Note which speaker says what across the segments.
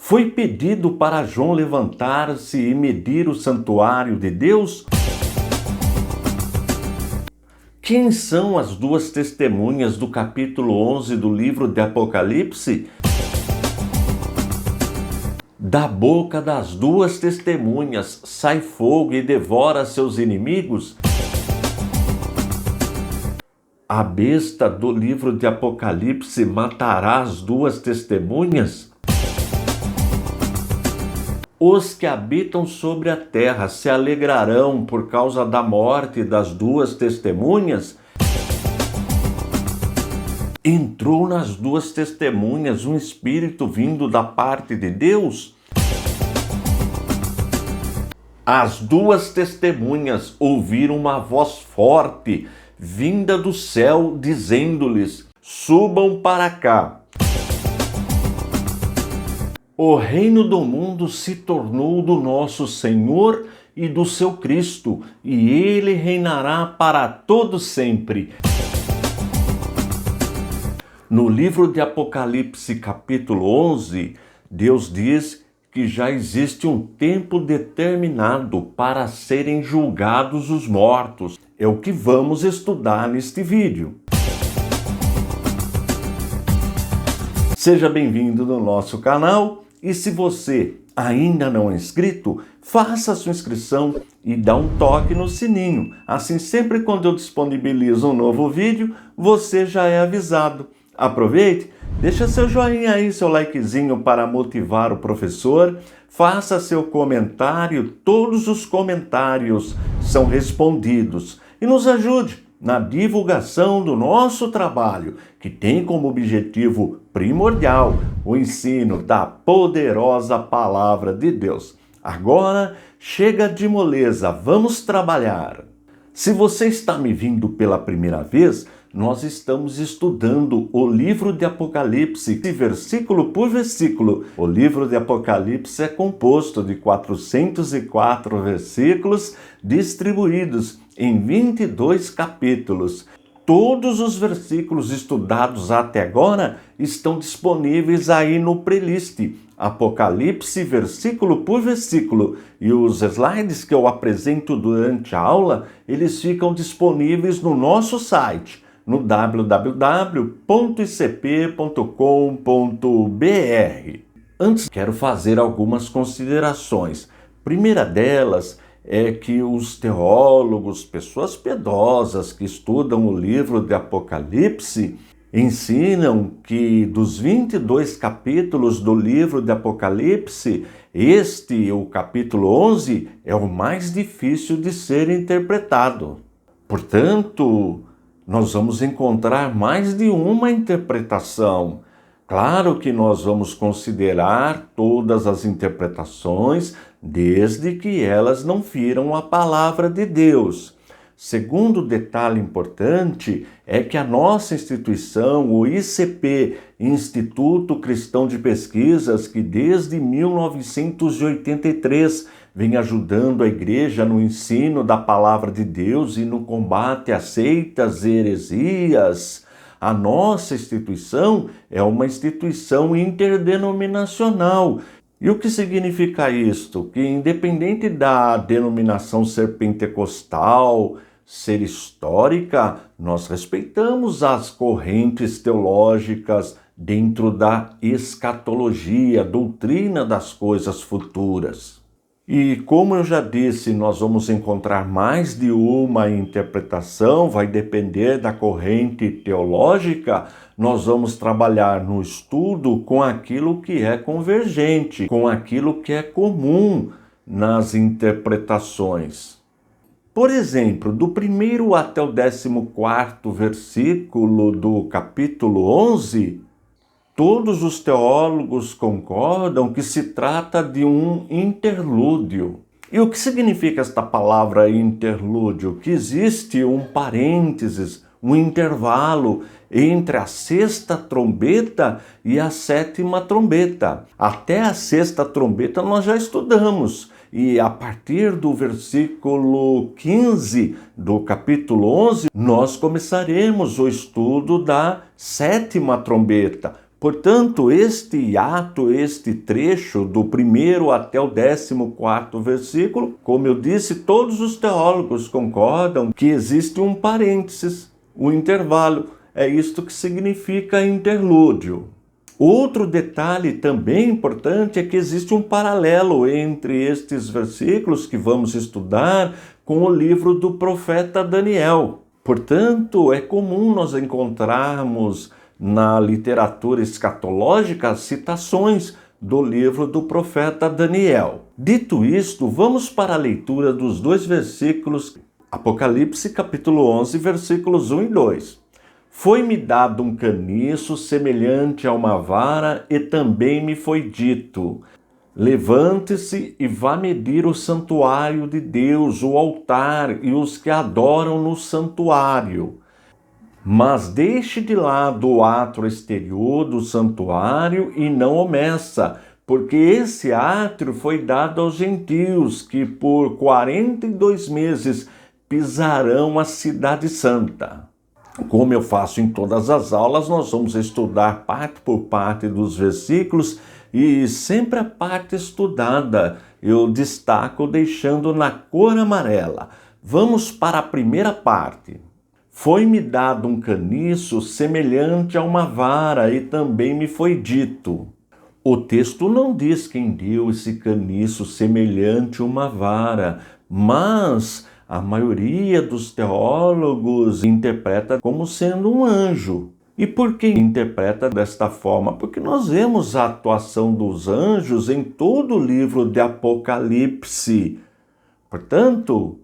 Speaker 1: Foi pedido para João levantar-se e medir o santuário de Deus? Quem são as duas testemunhas do capítulo 11 do livro de Apocalipse? Da boca das duas testemunhas sai fogo e devora seus inimigos? A besta do livro de Apocalipse matará as duas testemunhas? Os que habitam sobre a terra se alegrarão por causa da morte das duas testemunhas? Entrou nas duas testemunhas um espírito vindo da parte de Deus? As duas testemunhas ouviram uma voz forte vinda do céu, dizendo-lhes: subam para cá. O reino do mundo se tornou do nosso Senhor e do seu Cristo, e ele reinará para todo sempre. No livro de Apocalipse, capítulo 11, Deus diz que já existe um tempo determinado para serem julgados os mortos. É o que vamos estudar neste vídeo. Seja bem-vindo no nosso canal. E se você ainda não é inscrito, faça a sua inscrição e dá um toque no sininho. Assim, sempre quando eu disponibilizo um novo vídeo, você já é avisado. Aproveite, deixa seu joinha aí, seu likezinho para motivar o professor. Faça seu comentário, todos os comentários são respondidos. E nos ajude na divulgação do nosso trabalho, que tem como objetivo primordial o ensino da poderosa Palavra de Deus. Agora, chega de moleza, vamos trabalhar. Se você está me vindo pela primeira vez, nós estamos estudando o livro de Apocalipse, versículo por versículo. O livro de Apocalipse é composto de 404 versículos distribuídos em 22 capítulos. Todos os versículos estudados até agora estão disponíveis aí no playlist Apocalipse, versículo por versículo. E os slides que eu apresento durante a aula, eles ficam disponíveis no nosso site, no www.icp.com.br. Antes, quero fazer algumas considerações. Primeira delas é que os teólogos, pessoas piedosas que estudam o livro de Apocalipse, ensinam que dos 22 capítulos do livro de Apocalipse, o capítulo 11, é o mais difícil de ser interpretado. Portanto, nós vamos encontrar mais de uma interpretação. Claro que nós vamos considerar todas as interpretações, desde que elas não firam a palavra de Deus. Segundo detalhe importante é que a nossa instituição, o ICP, Instituto Cristão de Pesquisas, que desde 1983 vem ajudando a igreja no ensino da palavra de Deus e no combate a seitas e heresias, a nossa instituição é uma instituição interdenominacional. E o que significa isto? Que independente da denominação ser pentecostal, ser histórica, nós respeitamos as correntes teológicas dentro da escatologia, doutrina das coisas futuras. E como eu já disse, nós vamos encontrar mais de uma interpretação, vai depender da corrente teológica. Nós vamos trabalhar no estudo com aquilo que é convergente, com aquilo que é comum nas interpretações. Por exemplo, do 1º até o 14º versículo do capítulo 11, todos os teólogos concordam que se trata de um interlúdio. E o que significa esta palavra interlúdio? Que existe um parênteses, um intervalo entre a 6ª trombeta e a 7ª trombeta. Até a 6ª trombeta nós já estudamos. E a partir do versículo 15 do capítulo 11, nós começaremos o estudo da 7ª trombeta. Portanto, este ato, este trecho, do 1º até o 14º versículo, como eu disse, todos os teólogos concordam que existe um parênteses, um intervalo. É isto que significa interlúdio. Outro detalhe também importante é que existe um paralelo entre estes versículos que vamos estudar com o livro do profeta Daniel. Portanto, é comum nós encontrarmos na literatura escatológica citações do livro do profeta Daniel. Dito isto, vamos para a leitura dos 2 versículos, Apocalipse capítulo 11, versículos 1 e 2. Foi-me dado um caniço semelhante a uma vara, e também me foi dito: levante-se e vá medir o santuário de Deus, o altar e os que adoram no santuário. Mas deixe de lado o átrio exterior do santuário e não o meça, porque esse átrio foi dado aos gentios, que por 42 meses pisarão a cidade santa. Como eu faço em todas as aulas, nós vamos estudar parte por parte dos versículos e sempre a parte estudada eu destaco deixando na cor amarela. Vamos para a primeira parte. Foi-me dado um caniço semelhante a uma vara, e também me foi dito. O texto não diz quem deu esse caniço semelhante a uma vara, mas a maioria dos teólogos interpreta como sendo um anjo. E por que interpreta desta forma? Porque nós vemos a atuação dos anjos em todo o livro de Apocalipse. Portanto,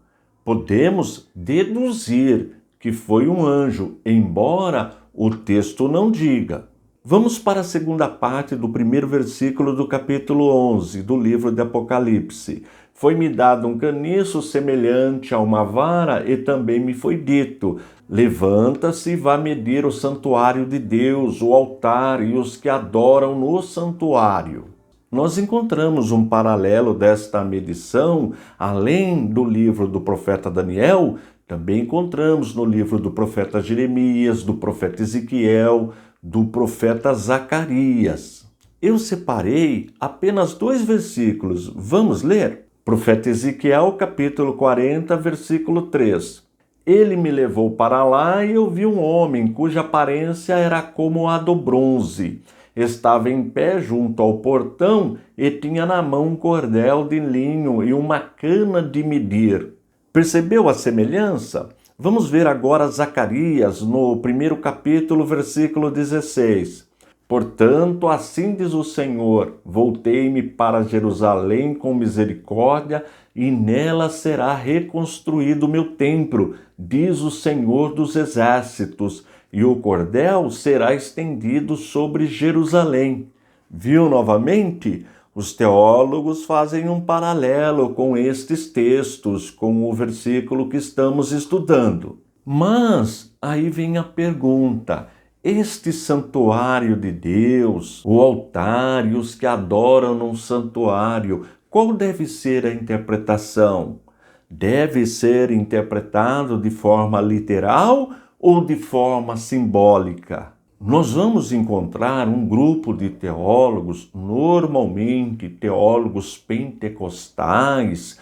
Speaker 1: podemos deduzir que foi um anjo, embora o texto não diga. Vamos para a segunda parte do 1º versículo do capítulo 11 do livro de Apocalipse. Foi-me dado um caniço semelhante a uma vara, e também me foi dito: levanta-se e vá medir o santuário de Deus, o altar e os que adoram no santuário. Nós encontramos um paralelo desta medição, além do livro do profeta Daniel, também encontramos no livro do profeta Jeremias, do profeta Ezequiel, do profeta Zacarias. Eu separei apenas 2 versículos. Vamos ler? Profeta Ezequiel, capítulo 40, versículo 3. Ele me levou para lá e eu vi um homem cuja aparência era como a do bronze. Estava em pé junto ao portão e tinha na mão um cordel de linho e uma cana de medir. Percebeu a semelhança? Vamos ver agora Zacarias, no 1º capítulo, versículo 16. Portanto, assim diz o Senhor: voltei-me para Jerusalém com misericórdia, e nela será reconstruído o meu templo, diz o Senhor dos exércitos, e o cordel será estendido sobre Jerusalém. Viu novamente? Os teólogos fazem um paralelo com estes textos, com o versículo que estamos estudando. Mas aí vem a pergunta: este santuário de Deus, o altar e os que adoram num santuário, qual deve ser a interpretação? Deve ser interpretado de forma literal ou de forma simbólica? Nós vamos encontrar um grupo de teólogos, normalmente teólogos pentecostais,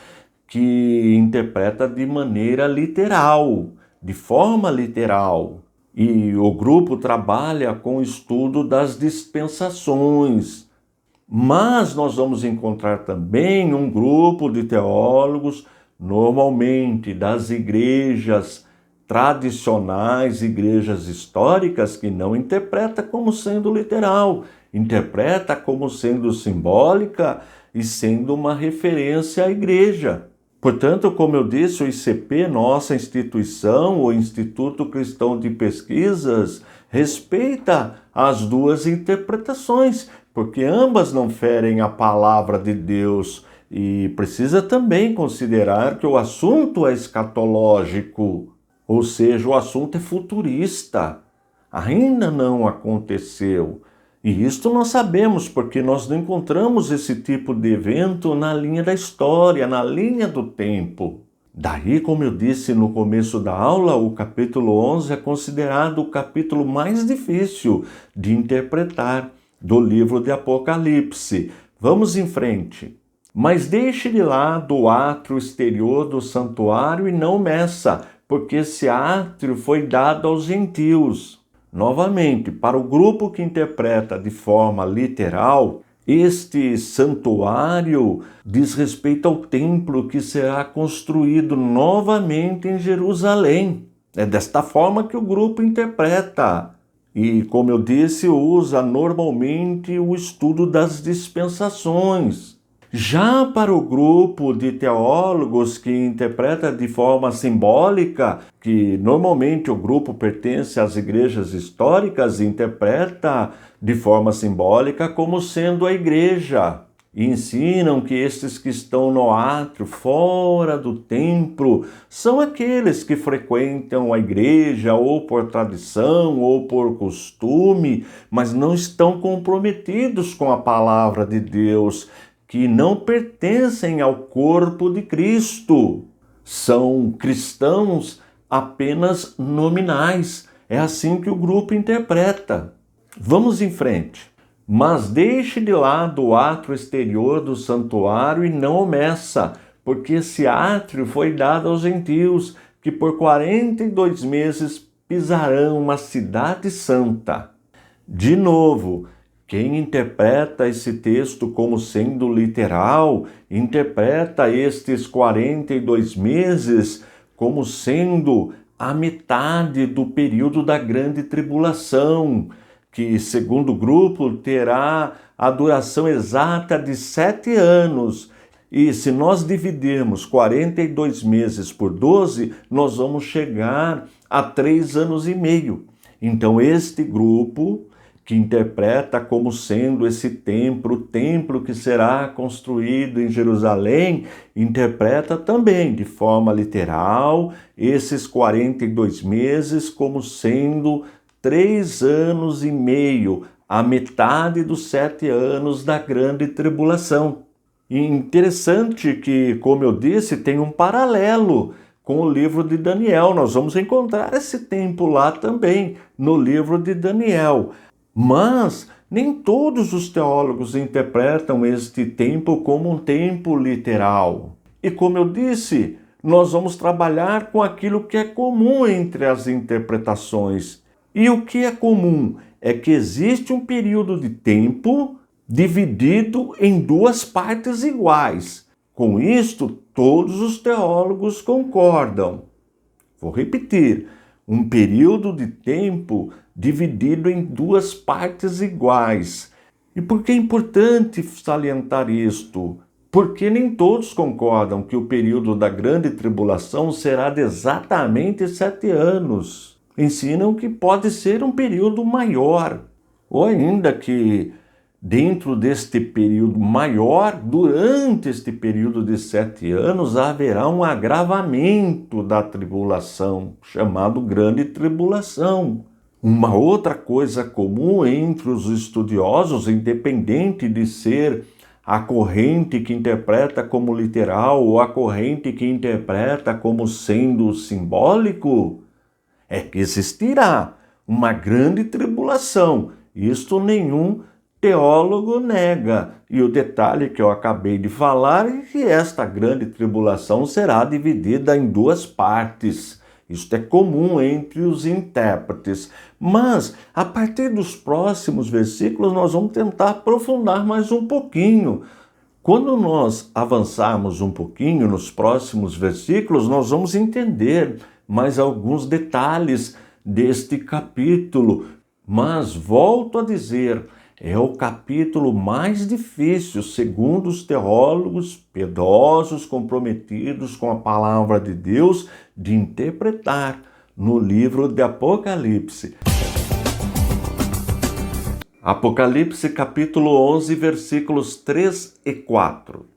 Speaker 1: que interpreta de maneira literal, de forma literal. E o grupo trabalha com o estudo das dispensações. Mas nós vamos encontrar também um grupo de teólogos, normalmente das igrejas tradicionais, igrejas históricas, que não interpreta como sendo literal, interpreta como sendo simbólica e sendo uma referência à igreja. Portanto, como eu disse, o ICP, nossa instituição, o Instituto Cristão de Pesquisas, respeita as 2 interpretações, porque ambas não ferem a palavra de Deus, e precisa também considerar que o assunto é escatológico. Ou seja, o assunto é futurista, ainda não aconteceu. E isto nós sabemos porque nós não encontramos esse tipo de evento na linha da história, na linha do tempo. Daí, como eu disse no começo da aula, o capítulo 11 é considerado o capítulo mais difícil de interpretar do livro de Apocalipse. Vamos em frente. Mas deixe de lado o átrio exterior do santuário e não meça, porque esse átrio foi dado aos gentios. Novamente, para o grupo que interpreta de forma literal, este santuário diz respeito ao templo que será construído novamente em Jerusalém. É desta forma que o grupo interpreta. E, como eu disse, usa normalmente o estudo das dispensações. Já para o grupo de teólogos que interpreta de forma simbólica, que normalmente o grupo pertence às igrejas históricas e interpreta de forma simbólica como sendo a igreja. E ensinam que estes que estão no átrio, fora do templo, são aqueles que frequentam a igreja ou por tradição ou por costume, mas não estão comprometidos com a palavra de Deus, que não pertencem ao corpo de Cristo. São cristãos apenas nominais. É assim que o grupo interpreta. Vamos em frente. Mas deixe de lado o átrio exterior do santuário e não o meça, porque esse átrio foi dado aos gentios, que por 42 meses pisarão a cidade santa. De novo, quem interpreta esse texto como sendo literal, interpreta estes 42 meses como sendo a metade do período da grande tribulação, que, segundo o grupo, terá a duração exata de 7 anos. E se nós dividirmos 42 meses por 12, nós vamos chegar a 3 anos e meio. Então, este grupo que interpreta como sendo esse templo, o templo que será construído em Jerusalém, interpreta também de forma literal esses 42 meses como sendo 3 anos e meio, a metade dos 7 anos da grande tribulação. E interessante que, como eu disse, tem um paralelo com o livro de Daniel. Nós vamos encontrar esse tempo lá também, no livro de Daniel. Mas nem todos os teólogos interpretam este tempo como um tempo literal. E como eu disse, nós vamos trabalhar com aquilo que é comum entre as interpretações. E o que é comum é que existe um período de tempo dividido em 2 partes iguais. Com isto, todos os teólogos concordam. Vou repetir. Um período de tempo dividido em 2 partes iguais. E por que é importante salientar isto? Porque nem todos concordam que o período da grande tribulação será de exatamente 7 anos. Ensinam que pode ser um período maior, ou ainda que dentro deste período maior, durante este período de 7 anos, haverá um agravamento da tribulação, chamado grande tribulação. Uma outra coisa comum entre os estudiosos, independente de ser a corrente que interpreta como literal ou a corrente que interpreta como sendo simbólico, é que existirá uma grande tribulação. Isto nenhum teólogo nega. E o detalhe que eu acabei de falar é que esta grande tribulação será dividida em 2 partes. Isto é comum entre os intérpretes. Mas, a partir dos próximos versículos, nós vamos tentar aprofundar mais um pouquinho. Quando nós avançarmos um pouquinho nos próximos versículos, nós vamos entender mais alguns detalhes deste capítulo. Mas, volto a dizer, é o capítulo mais difícil, segundo os teólogos piedosos, comprometidos com a palavra de Deus, de interpretar no livro de Apocalipse. Apocalipse capítulo 11, versículos 3 e 4.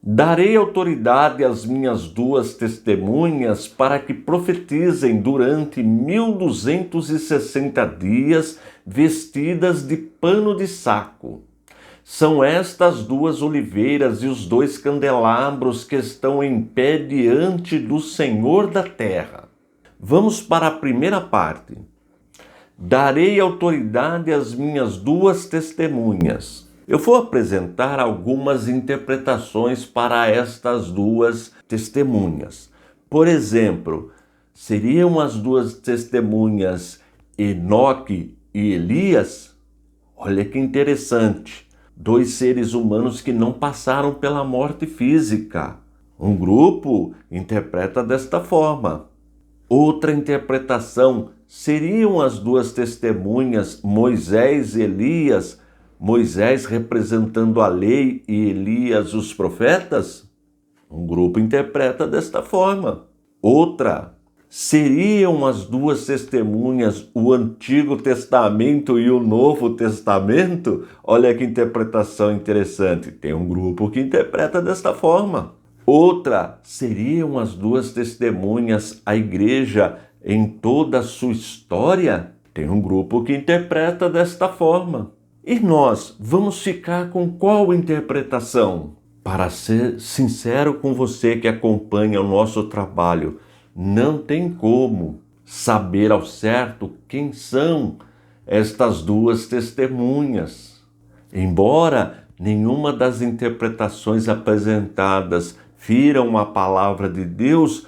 Speaker 1: Darei autoridade às minhas 2 testemunhas para que profetizem durante 1260 dias, vestidas de pano de saco. São estas duas oliveiras e os dois candelabros que estão em pé diante do Senhor da terra. Vamos para a primeira parte. Darei autoridade às minhas duas testemunhas. Eu vou apresentar algumas interpretações para estas duas testemunhas. Por exemplo, seriam as duas testemunhas Enoque e Elias? Olha que interessante. Dois seres humanos que não passaram pela morte física. Um grupo interpreta desta forma. Outra interpretação seriam as duas testemunhas Moisés e Elias, Moisés representando a lei e Elias os profetas? Um grupo interpreta desta forma. Outra, seriam as duas testemunhas o Antigo Testamento e o Novo Testamento? Olha que interpretação interessante. Tem um grupo que interpreta desta forma. Outra, seriam as duas testemunhas a igreja em toda a sua história? Tem um grupo que interpreta desta forma. E nós vamos ficar com qual interpretação? Para ser sincero com você que acompanha o nosso trabalho, não tem como saber ao certo quem são estas duas testemunhas. Embora nenhuma das interpretações apresentadas firam a palavra de Deus,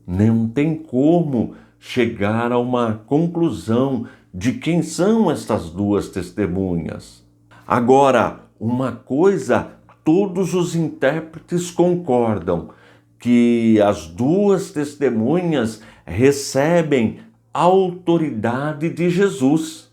Speaker 1: não tem como chegar a uma conclusão de quem são estas duas testemunhas. Agora, uma coisa, todos os intérpretes concordam, que as duas testemunhas recebem a autoridade de Jesus.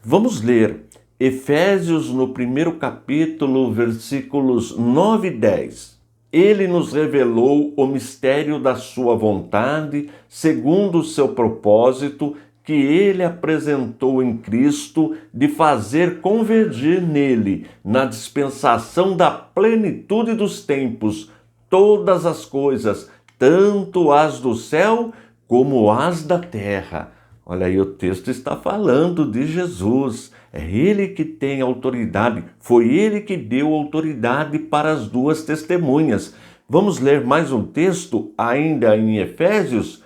Speaker 1: Vamos ler Efésios no primeiro capítulo, versículos 9 e 10. Ele nos revelou o mistério da sua vontade, segundo o seu propósito, que ele apresentou em Cristo, de fazer convergir nele, na dispensação da plenitude dos tempos, todas as coisas, tanto as do céu como as da terra. Olha aí, o texto está falando de Jesus. É ele que tem autoridade, foi ele que deu autoridade para as duas testemunhas. Vamos ler mais um texto, ainda em Efésios,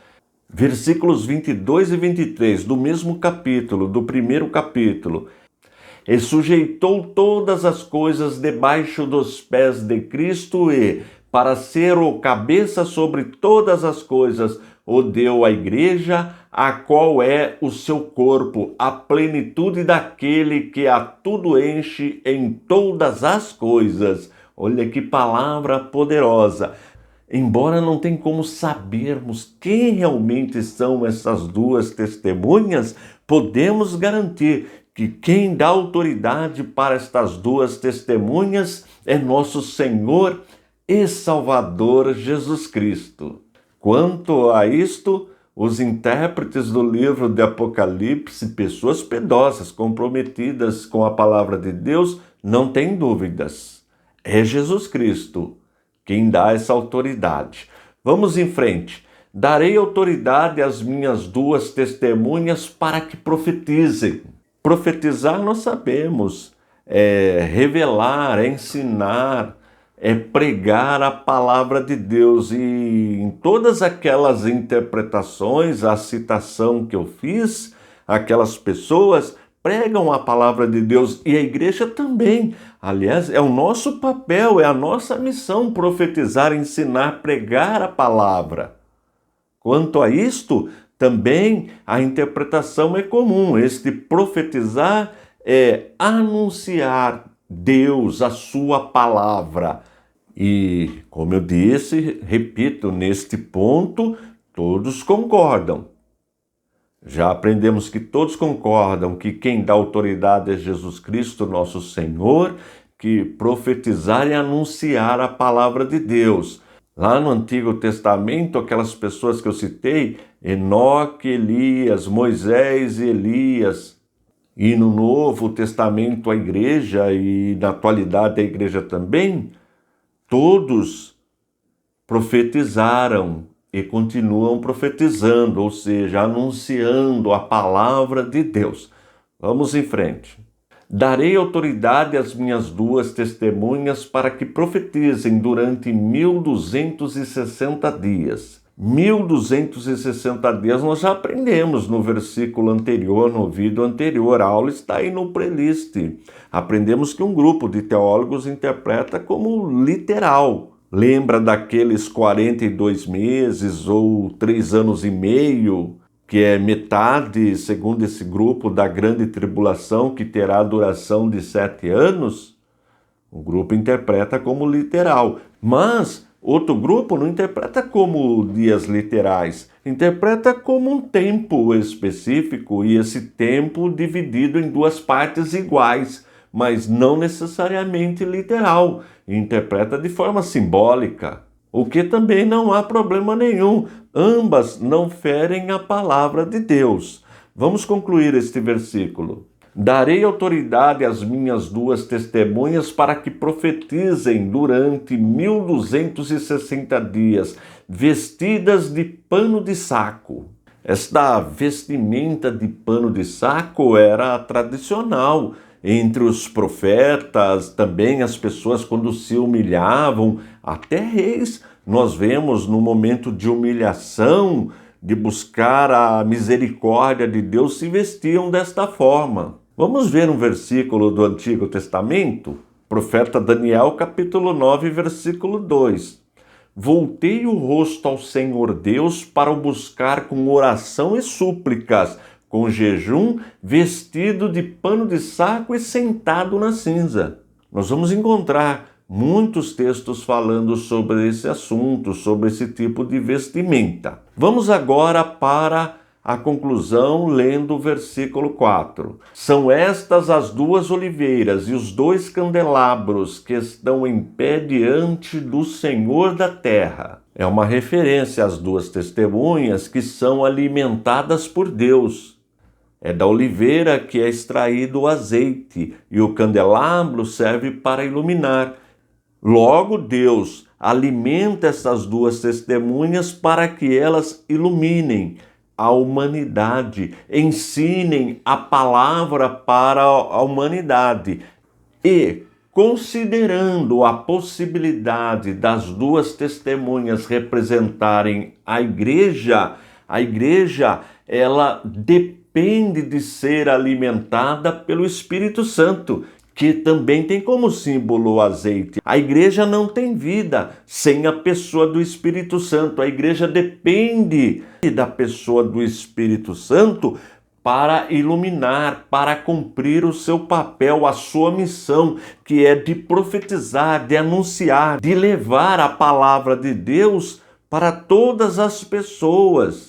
Speaker 1: versículos 22 e 23, do mesmo capítulo, do primeiro capítulo. E sujeitou todas as coisas debaixo dos pés de Cristo e, para ser o cabeça sobre todas as coisas, o deu à igreja, a qual é o seu corpo, a plenitude daquele que a tudo enche em todas as coisas. Olha que palavra poderosa. Embora não tem como sabermos quem realmente são essas duas testemunhas, podemos garantir que quem dá autoridade para estas duas testemunhas é nosso Senhor e Salvador Jesus Cristo. Quanto a isto, os intérpretes do livro de Apocalipse, pessoas piedosas, comprometidas com a palavra de Deus, não têm dúvidas. É Jesus Cristo quem dá essa autoridade. Vamos em frente. Darei autoridade às minhas duas testemunhas para que profetizem. Profetizar nós sabemos, é revelar, é ensinar, é pregar a palavra de Deus. E em todas aquelas interpretações, a citação que eu fiz, aquelas pessoas pregam a palavra de Deus e a igreja também. Aliás, é o nosso papel, é a nossa missão profetizar, ensinar, pregar a palavra. Quanto a isto, também a interpretação é comum. Este profetizar é anunciar Deus, a sua palavra. E, como eu disse, repito, neste ponto, todos concordam. Já aprendemos que todos concordam que quem dá autoridade é Jesus Cristo, nosso Senhor, que profetizar e anunciar a palavra de Deus. Lá no Antigo Testamento, aquelas pessoas que eu citei, Enoque, Elias, Moisés e Elias. E no Novo Testamento a igreja, e na atualidade a igreja também, todos profetizaram e continuam profetizando, ou seja, anunciando a palavra de Deus. Vamos em frente. Darei autoridade às minhas duas testemunhas para que profetizem durante 1260 dias. 1260 dias nós já aprendemos no versículo anterior, no vídeo anterior. A aula está aí no playlist. Aprendemos que um grupo de teólogos interpreta como literal. Lembra daqueles 42 meses ou 3 anos e meio, que é metade, segundo esse grupo, da grande tribulação, que terá a duração de 7 anos? O grupo interpreta como literal. Mas outro grupo não interpreta como dias literais, interpreta como um tempo específico, e esse tempo dividido em duas partes iguais, mas não necessariamente literal, interpreta de forma simbólica, o que também não há problema nenhum. Ambas não ferem a palavra de Deus. Vamos concluir este versículo. Darei autoridade às minhas duas testemunhas para que profetizem durante 1260 dias, vestidas de pano de saco. Esta vestimenta de pano de saco era tradicional entre os profetas, também as pessoas quando se humilhavam, até reis. Nós vemos no momento de humilhação, de buscar a misericórdia de Deus, se vestiam desta forma. Vamos ver um versículo do Antigo Testamento? Profeta Daniel, capítulo 9, versículo 2. Voltei o rosto ao Senhor Deus para o buscar com oração e súplicas, com jejum, vestido de pano de saco e sentado na cinza. Nós vamos encontrar muitos textos falando sobre esse assunto, sobre esse tipo de vestimenta. Vamos agora para a conclusão, lendo o versículo 4. São estas as duas oliveiras e os dois candelabros que estão em pé diante do Senhor da terra. É uma referência às duas testemunhas que são alimentadas por Deus. É da oliveira que é extraído o azeite, e o candelabro serve para iluminar. Logo, Deus alimenta essas duas testemunhas para que elas iluminem a humanidade, ensinem a palavra para a humanidade. E, considerando a possibilidade das duas testemunhas representarem a igreja, ela depende de ser alimentada pelo Espírito Santo, que também tem como símbolo o azeite. A igreja não tem vida sem a pessoa do Espírito Santo. A igreja depende da pessoa do Espírito Santo para iluminar, para cumprir o seu papel, a sua missão, que é de profetizar, de anunciar, de levar a palavra de Deus para todas as pessoas,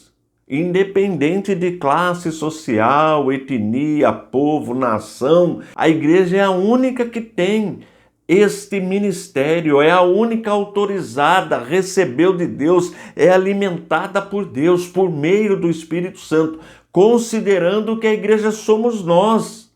Speaker 1: independente de classe social, etnia, povo, nação. A igreja é a única que tem este ministério, é a única autorizada, recebeu de Deus, é alimentada por Deus por meio do Espírito Santo, considerando que a igreja somos nós.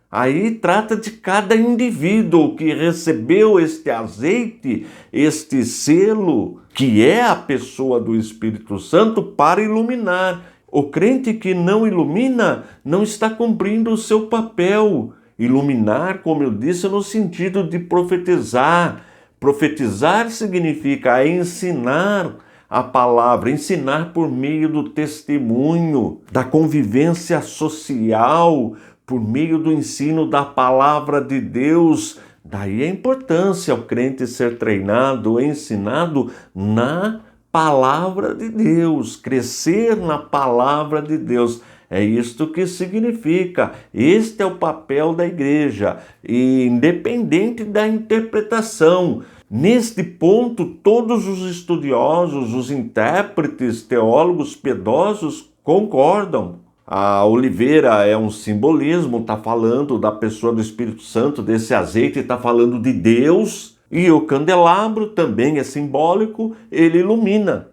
Speaker 1: Aí trata de cada indivíduo que recebeu este azeite, este selo, que é a pessoa do Espírito Santo, para iluminar. O crente que não ilumina não está cumprindo o seu papel. Iluminar, como eu disse, no sentido de profetizar. Profetizar significa ensinar a palavra, ensinar por meio do testemunho, da convivência social, por meio do ensino da palavra de Deus. Daí a importância ao crente ser treinado, ensinado na palavra de Deus, crescer na palavra de Deus. É isto que significa. Este é o papel da igreja, e independente da interpretação. Neste ponto, todos os estudiosos, os intérpretes, teólogos piedosos concordam. A oliveira é um simbolismo, está falando da pessoa do Espírito Santo, desse azeite, está falando de Deus. E o candelabro também é simbólico, ele ilumina.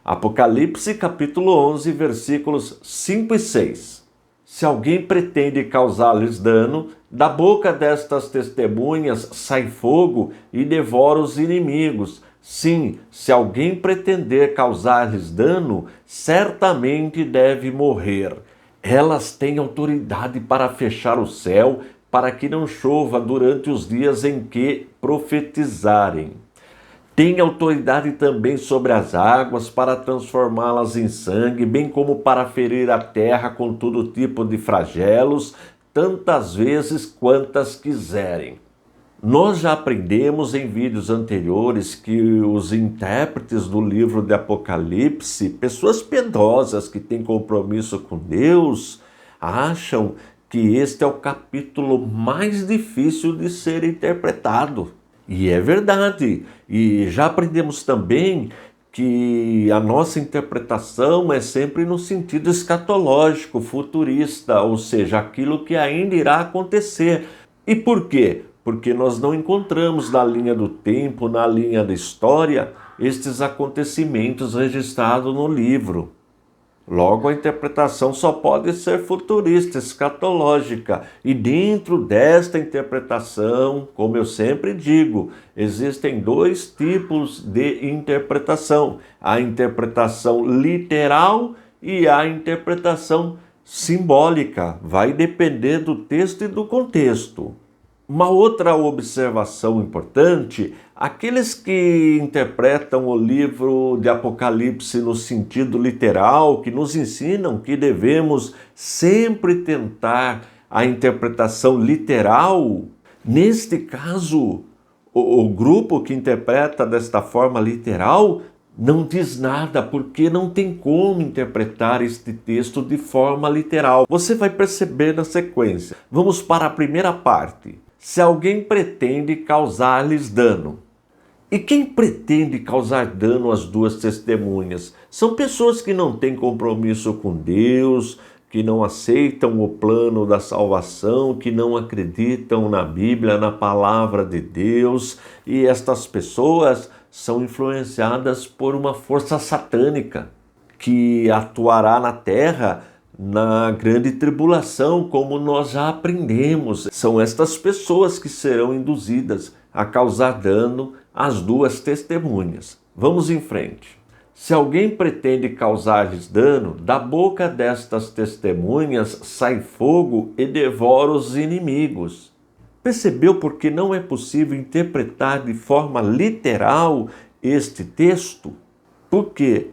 Speaker 1: Apocalipse capítulo 11, versículos 5 e 6. Se alguém pretende causar-lhes dano, da boca destas testemunhas sai fogo e devora os inimigos. Sim, se alguém pretender causar-lhes dano, certamente deve morrer. Elas têm autoridade para fechar o céu, para que não chova durante os dias em que profetizarem. Tem autoridade também sobre as águas para transformá-las em sangue, bem como para ferir a terra com todo tipo de flagelos, tantas vezes quantas quiserem. Nós já aprendemos em vídeos anteriores que os intérpretes do livro de Apocalipse, pessoas piedosas que têm compromisso com Deus, acham que este é o capítulo mais difícil de ser interpretado. E é verdade. E já aprendemos também que a nossa interpretação é sempre no sentido escatológico, futurista, ou seja, aquilo que ainda irá acontecer. E por quê? Porque nós não encontramos na linha do tempo, na linha da história, estes acontecimentos registrados no livro. Logo, a interpretação só pode ser futurista, escatológica. E dentro desta interpretação, como eu sempre digo, existem dois tipos de interpretação: a interpretação literal e a interpretação simbólica. Vai depender do texto e do contexto. Uma outra observação importante: aqueles que interpretam o livro de Apocalipse no sentido literal, que nos ensinam que devemos sempre tentar a interpretação literal, neste caso, o grupo que interpreta desta forma literal não diz nada, porque não tem como interpretar este texto de forma literal. Você vai perceber na sequência. Vamos para a primeira parte. Se alguém pretende causar-lhes dano. E quem pretende causar dano às duas testemunhas? São pessoas que não têm compromisso com Deus, que não aceitam o plano da salvação, que não acreditam na Bíblia, na palavra de Deus. E estas pessoas são influenciadas por uma força satânica que atuará na terra na grande tribulação, como nós já aprendemos. São estas pessoas que serão induzidas a causar dano às duas testemunhas. Vamos em frente. Se alguém pretende causar-lhes dano, da boca destas testemunhas sai fogo e devora os inimigos. Percebeu por que não é possível interpretar de forma literal este texto? Por quê?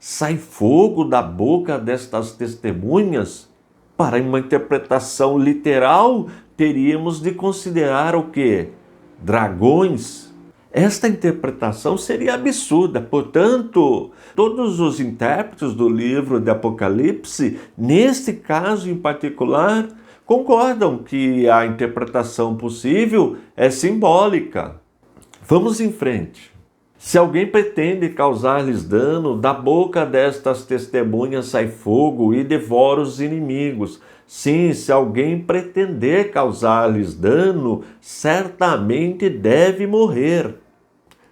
Speaker 1: Sai fogo da boca destas testemunhas? Para uma interpretação literal, teríamos de considerar o quê? Dragões. Esta interpretação seria absurda. Portanto, todos os intérpretes do livro de Apocalipse, neste caso em particular, concordam que a interpretação possível é simbólica. Vamos em frente. Se alguém pretende causar-lhes dano, da boca destas testemunhas sai fogo e devora os inimigos. Sim, se alguém pretender causar-lhes dano, certamente deve morrer.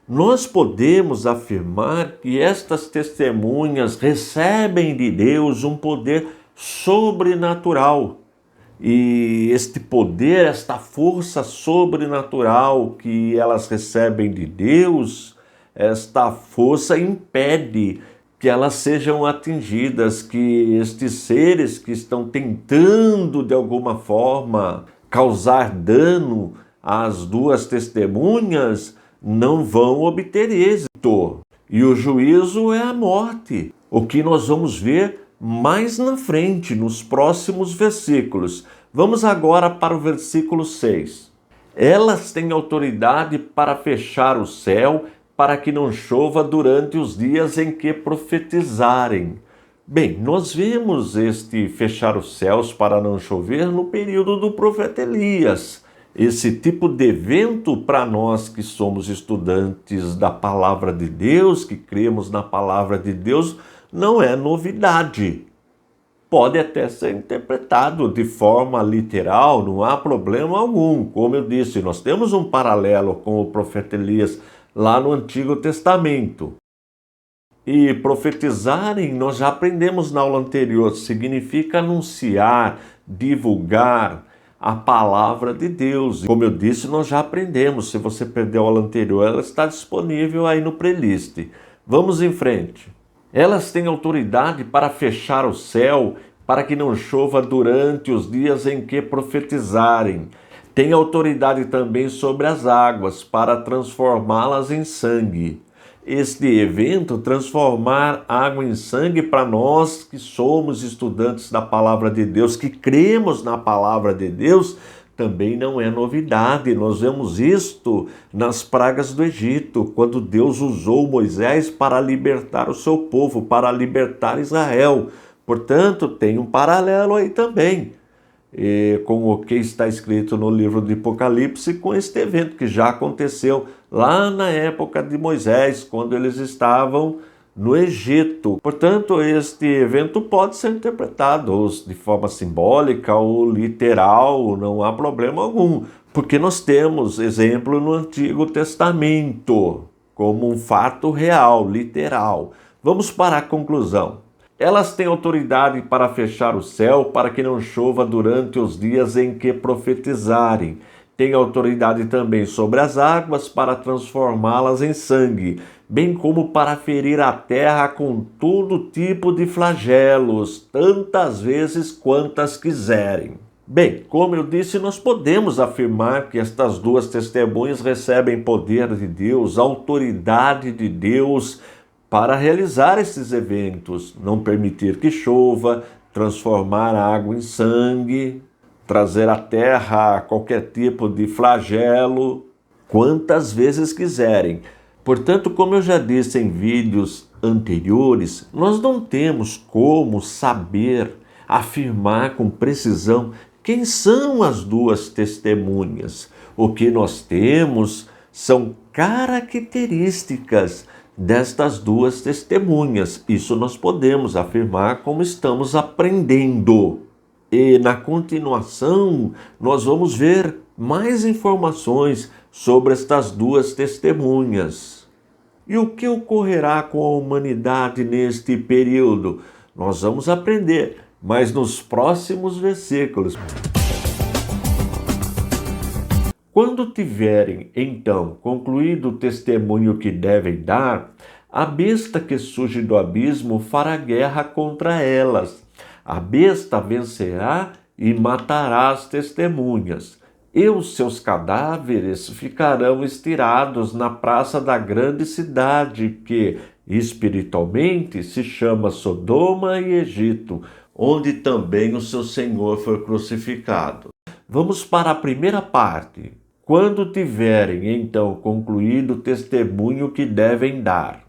Speaker 1: Nós podemos afirmar que estas testemunhas recebem de Deus um poder sobrenatural. E este poder, esta força sobrenatural que elas recebem de Deus, esta força impede que elas sejam atingidas, que estes seres que estão tentando de alguma forma causar dano às duas testemunhas não vão obter êxito. E o juízo é a morte, o que nós vamos ver mais na frente, nos próximos versículos. Vamos agora para o versículo 6. Elas têm autoridade para fechar o céu, para que não chova durante os dias em que profetizarem. Bem, nós vemos este fechar os céus para não chover no período do profeta Elias. Esse tipo de evento, para nós que somos estudantes da palavra de Deus, que cremos na palavra de Deus, não é novidade. Pode até ser interpretado de forma literal, não há problema algum. Como eu disse, nós temos um paralelo com o profeta Elias lá no Antigo Testamento. E profetizarem, nós já aprendemos na aula anterior, significa anunciar, divulgar a palavra de Deus. Como eu disse, nós já aprendemos. Se você perdeu a aula anterior, ela está disponível aí no playlist. Vamos em frente. Elas têm autoridade para fechar o céu, para que não chova durante os dias em que profetizarem. Tem autoridade também sobre as águas, para transformá-las em sangue. Este evento, transformar água em sangue, para nós que somos estudantes da palavra de Deus, que cremos na palavra de Deus, também não é novidade. Nós vemos isto nas pragas do Egito, quando Deus usou Moisés para libertar o seu povo, para libertar Israel. Portanto, tem um paralelo aí também, com o que está escrito no livro de Apocalipse, com este evento que já aconteceu lá na época de Moisés, quando eles estavam no Egito. Portanto, este evento pode ser interpretado de forma simbólica ou literal, não há problema algum, porque nós temos exemplo no Antigo Testamento, como um fato real, literal. Vamos para a conclusão. Elas têm autoridade para fechar o céu, para que não chova durante os dias em que profetizarem. Tem autoridade também sobre as águas, para transformá-las em sangue, bem como para ferir a terra com todo tipo de flagelos, tantas vezes quantas quiserem. Bem, como eu disse, nós podemos afirmar que estas duas testemunhas recebem poder de Deus, autoridade de Deus, para realizar esses eventos, não permitir que chova, transformar a água em sangue, trazer à terra qualquer tipo de flagelo, quantas vezes quiserem. Portanto, como eu já disse em vídeos anteriores, nós não temos como saber, afirmar com precisão quem são as duas testemunhas. O que nós temos são características destas duas testemunhas. Isso nós podemos afirmar como estamos aprendendo. E na continuação, nós vamos ver mais informações sobre estas duas testemunhas. E o que ocorrerá com a humanidade neste período? Nós vamos aprender, mas nos próximos versículos. Quando tiverem, então, concluído o testemunho que devem dar, a besta que surge do abismo fará guerra contra elas. A besta vencerá e matará as testemunhas, e os seus cadáveres ficarão estirados na praça da grande cidade, que, espiritualmente, se chama Sodoma e Egito, onde também o seu Senhor foi crucificado. Vamos para a primeira parte. Quando tiverem, então, concluído o testemunho que devem dar.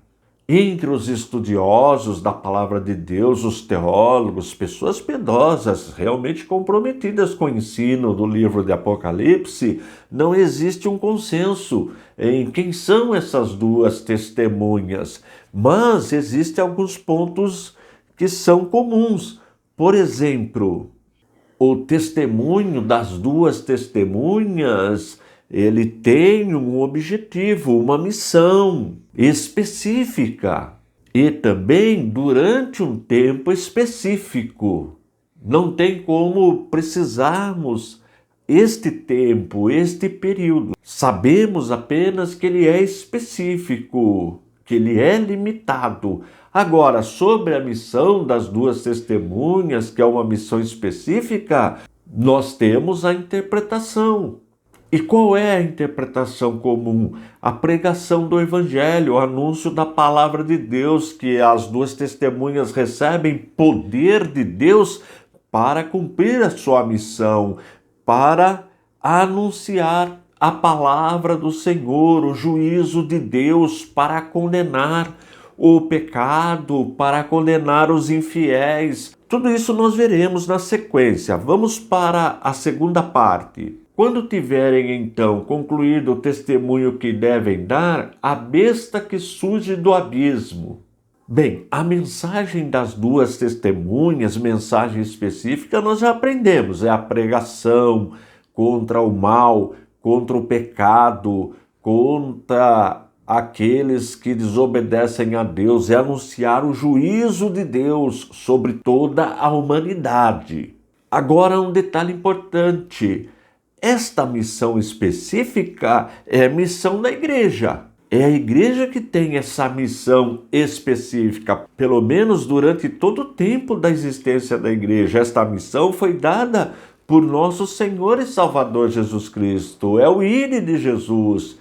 Speaker 1: Entre os estudiosos da palavra de Deus, os teólogos, pessoas piedosas, realmente comprometidas com o ensino do livro de Apocalipse, não existe um consenso em quem são essas duas testemunhas, mas existem alguns pontos que são comuns. Por exemplo, o testemunho das duas testemunhas, ele tem um objetivo, uma missão específica e também durante um tempo específico. Não tem como precisarmos este tempo, este período. Sabemos apenas que ele é específico, que ele é limitado. Agora, sobre a missão das duas testemunhas, que é uma missão específica, nós temos a interpretação. E qual é a interpretação comum? A pregação do Evangelho, o anúncio da palavra de Deus, que as duas testemunhas recebem poder de Deus para cumprir a sua missão, para anunciar a palavra do Senhor, o juízo de Deus, para condenar o pecado, para condenar os infiéis. Tudo isso nós veremos na sequência. Vamos para a segunda parte. Quando tiverem, então, concluído o testemunho que devem dar, a besta que surge do abismo. Bem, a mensagem das duas testemunhas, mensagem específica, nós já aprendemos. É a pregação contra o mal, contra o pecado, contra aqueles que desobedecem a Deus. É anunciar o juízo de Deus sobre toda a humanidade. Agora, um detalhe importante. Esta missão específica é a missão da igreja. É a igreja que tem essa missão específica, pelo menos durante todo o tempo da existência da igreja. Esta missão foi dada por nosso Senhor e Salvador Jesus Cristo. É o Ide de Jesus.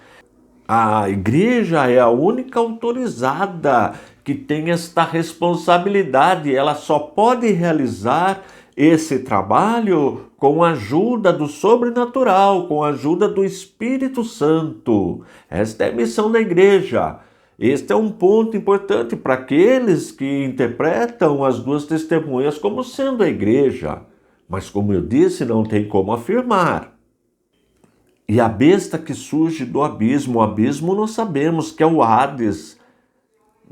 Speaker 1: A igreja é a única autorizada que tem esta responsabilidade. Ela só pode realizar esse trabalho com a ajuda do sobrenatural, com a ajuda do Espírito Santo. Esta é a missão da igreja. Este é um ponto importante para aqueles que interpretam as duas testemunhas como sendo a igreja. Mas, como eu disse, não tem como afirmar. E a besta que surge do abismo, o abismo nós sabemos que é o Hades.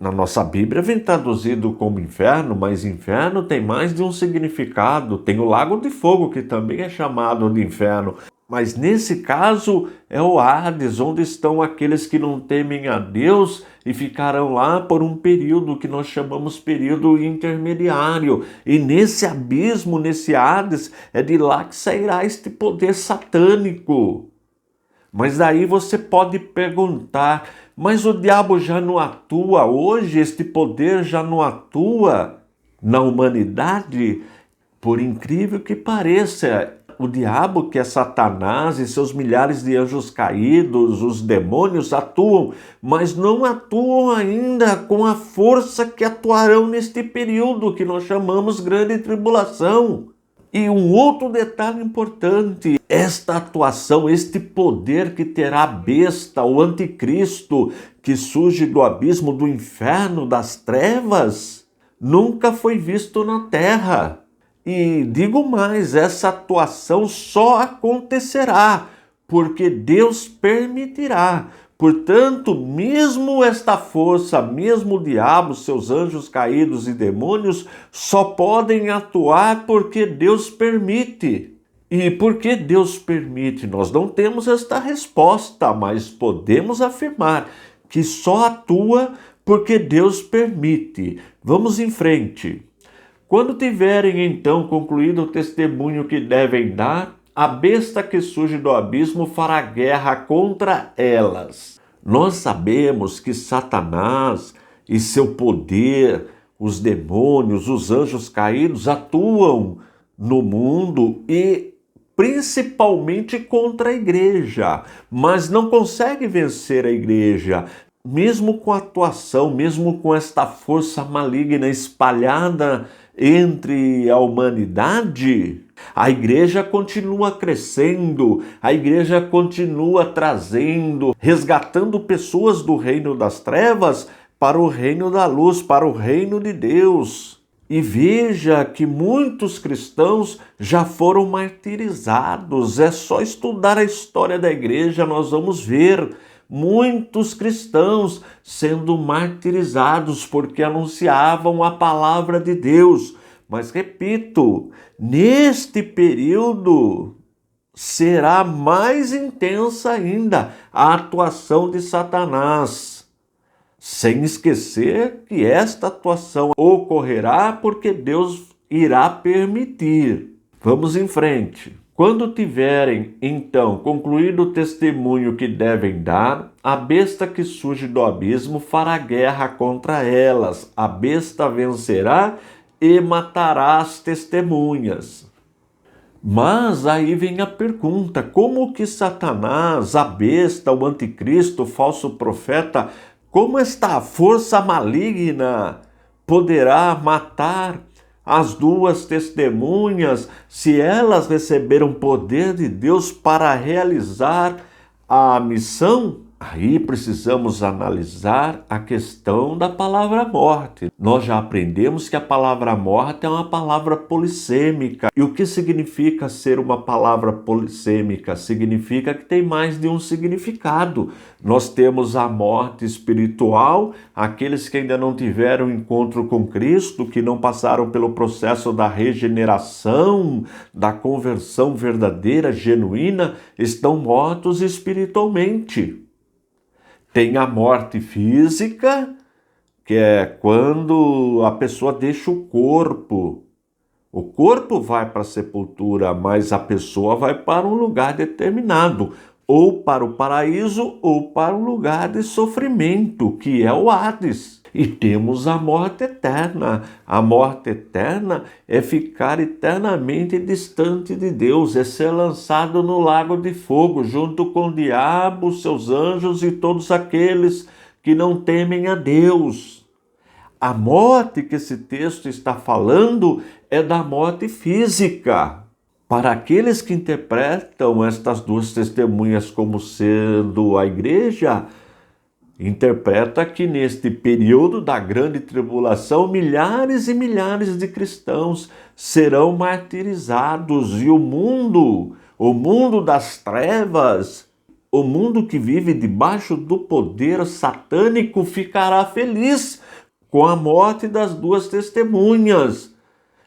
Speaker 1: Na nossa Bíblia vem traduzido como inferno, mas inferno tem mais de um significado. Tem o lago de fogo, que também é chamado de inferno. Mas nesse caso é o Hades, onde estão aqueles que não temem a Deus e ficarão lá por um período que nós chamamos período intermediário. E nesse abismo, nesse Hades, é de lá que sairá este poder satânico. Mas daí você pode perguntar, mas o diabo já não atua hoje? Este poder já não atua na humanidade? Por incrível que pareça, o diabo, que é Satanás e seus milhares de anjos caídos, os demônios atuam, mas não atuam ainda com a força que atuarão neste período que nós chamamos grande tribulação. E um outro detalhe importante, esta atuação, este poder que terá a besta, o anticristo, que surge do abismo do inferno, das trevas, nunca foi visto na terra. E digo mais, essa atuação só acontecerá porque Deus permitirá. Portanto, mesmo esta força, mesmo o diabo, seus anjos caídos e demônios, só podem atuar porque Deus permite. E por que Deus permite? Nós não temos esta resposta, mas podemos afirmar que só atua porque Deus permite. Vamos em frente. Quando tiverem então concluído o testemunho que devem dar, a besta que surge do abismo fará guerra contra elas. Nós sabemos que Satanás e seu poder, os demônios, os anjos caídos atuam no mundo e principalmente contra a igreja, mas não consegue vencer a igreja. Mesmo com a atuação, mesmo com esta força maligna espalhada entre a humanidade, a igreja continua crescendo, a igreja continua trazendo, resgatando pessoas do reino das trevas para o reino da luz, para o reino de Deus. E veja que muitos cristãos já foram martirizados. É só estudar a história da igreja, nós vamos ver muitos cristãos sendo martirizados porque anunciavam a palavra de Deus. Mas repito, neste período será mais intensa ainda a atuação de Satanás. Sem esquecer que esta atuação ocorrerá porque Deus irá permitir. Vamos em frente. Quando tiverem, então, concluído o testemunho que devem dar, a besta que surge do abismo fará guerra contra elas. A besta vencerá e matará as testemunhas. Mas aí vem a pergunta, como que Satanás, a besta, o anticristo, o falso profeta, como esta força maligna poderá matar as duas testemunhas se elas receberam poder de Deus para realizar a missão? Aí precisamos analisar a questão da palavra morte. Nós já aprendemos que a palavra morte é uma palavra polissêmica. E o que significa ser uma palavra polissêmica? Significa que tem mais de um significado. Nós temos a morte espiritual, aqueles que ainda não tiveram encontro com Cristo, que não passaram pelo processo da regeneração, da conversão verdadeira, genuína, estão mortos espiritualmente. Tem a morte física, que é quando a pessoa deixa o corpo. O corpo vai para a sepultura, mas a pessoa vai para um lugar determinado. ou para o paraíso ou para o lugar de sofrimento, que é o Hades. E temos a morte eterna. A morte eterna é ficar eternamente distante de Deus, é ser lançado no lago de fogo, junto com o diabo, seus anjos e todos aqueles que não temem a Deus. A morte que esse texto está falando é da morte física. Para aqueles que interpretam estas duas testemunhas como sendo a igreja, interpreta que neste período da grande tribulação, milhares e milhares de cristãos serão martirizados e o mundo das trevas, o mundo que vive debaixo do poder satânico, ficará feliz com a morte das duas testemunhas.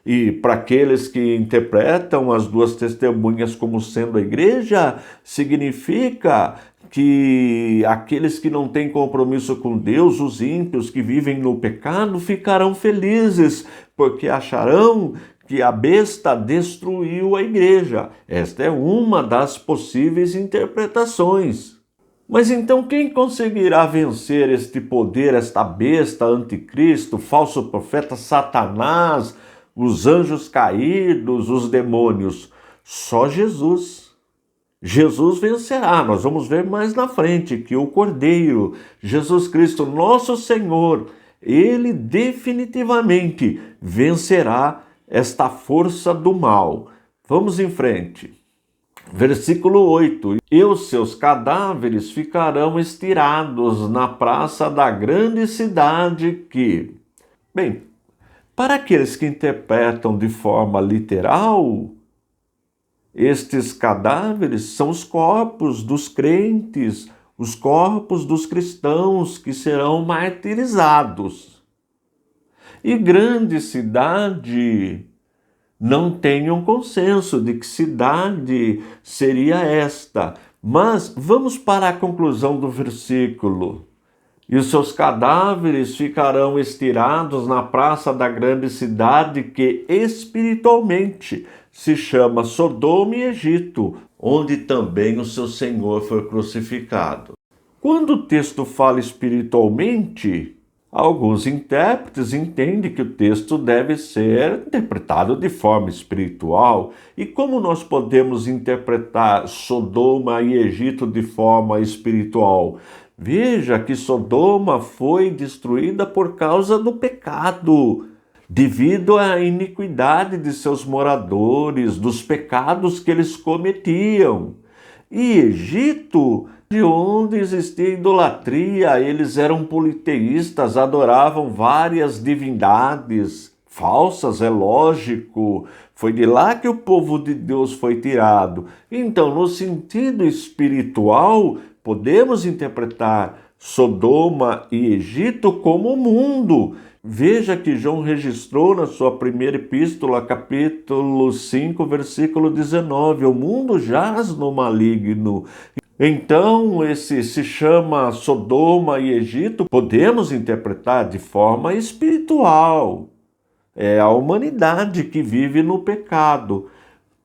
Speaker 1: E para aqueles que interpretam as duas testemunhas como sendo a igreja, significa que aqueles que não têm compromisso com Deus, os ímpios que vivem no pecado, ficarão felizes, porque acharão que a besta destruiu a igreja. Esta é uma das possíveis interpretações. Mas então quem conseguirá vencer este poder, esta besta, anticristo, falso profeta, Satanás, os anjos caídos, os demônios? Só Jesus. Jesus vencerá. Nós vamos ver mais na frente que o Cordeiro, Jesus Cristo, nosso Senhor, ele definitivamente vencerá esta força do mal. Vamos em frente. Versículo 8. E os seus cadáveres ficarão estirados na praça da grande cidade que... Bem, para aqueles que interpretam de forma literal, estes cadáveres são os corpos dos crentes, os corpos dos cristãos que serão martirizados. E grande cidade, não tem um consenso de que cidade seria esta. Mas vamos para a conclusão do versículo. E os seus cadáveres ficarão estirados na praça da grande cidade que espiritualmente se chama Sodoma e Egito, onde também o seu Senhor foi crucificado. Quando o texto fala espiritualmente, alguns intérpretes entendem que o texto deve ser interpretado de forma espiritual. E como nós podemos interpretar Sodoma e Egito de forma espiritual? Veja que Sodoma foi destruída por causa do pecado, devido à iniquidade de seus moradores, dos pecados que eles cometiam. E Egito, de onde existia idolatria, eles eram politeístas, adoravam várias divindades falsas, é lógico. Foi de lá que o povo de Deus foi tirado. Então, no sentido espiritual, podemos interpretar Sodoma e Egito como mundo. Veja que João registrou na sua primeira epístola, capítulo 5, versículo 19, o mundo jaz no maligno. Então, esse se chama Sodoma e Egito, podemos interpretar de forma espiritual. É a humanidade que vive no pecado.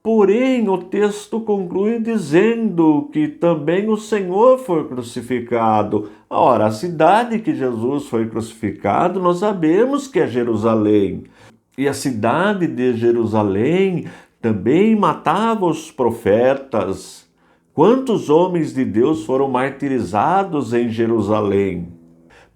Speaker 1: Porém, o texto conclui dizendo que também o Senhor foi crucificado. Ora, a cidade que Jesus foi crucificado, nós sabemos que é Jerusalém. E a cidade de Jerusalém também matava os profetas. Quantos homens de Deus foram martirizados em Jerusalém?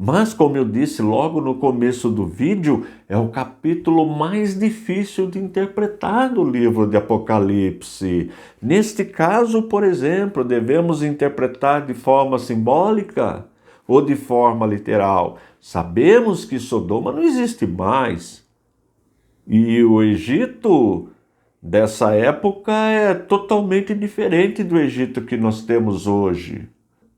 Speaker 1: Mas, como eu disse logo no começo do vídeo, é o capítulo mais difícil de interpretar do livro de Apocalipse. Neste caso, por exemplo, devemos interpretar de forma simbólica ou de forma literal. Sabemos que Sodoma não existe mais. E o Egito dessa época é totalmente diferente do Egito que nós temos hoje.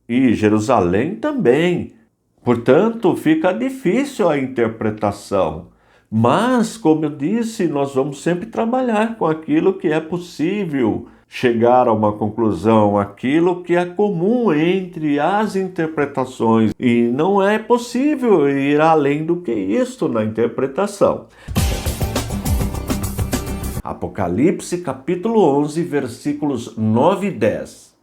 Speaker 1: E Jerusalém também. Portanto, fica difícil a interpretação. Mas, como eu disse, nós vamos sempre trabalhar com aquilo que é possível chegar a uma conclusão, aquilo que é comum entre as interpretações. E não é possível ir além do que isto na interpretação. Apocalipse capítulo 11, versículos 9 e 10.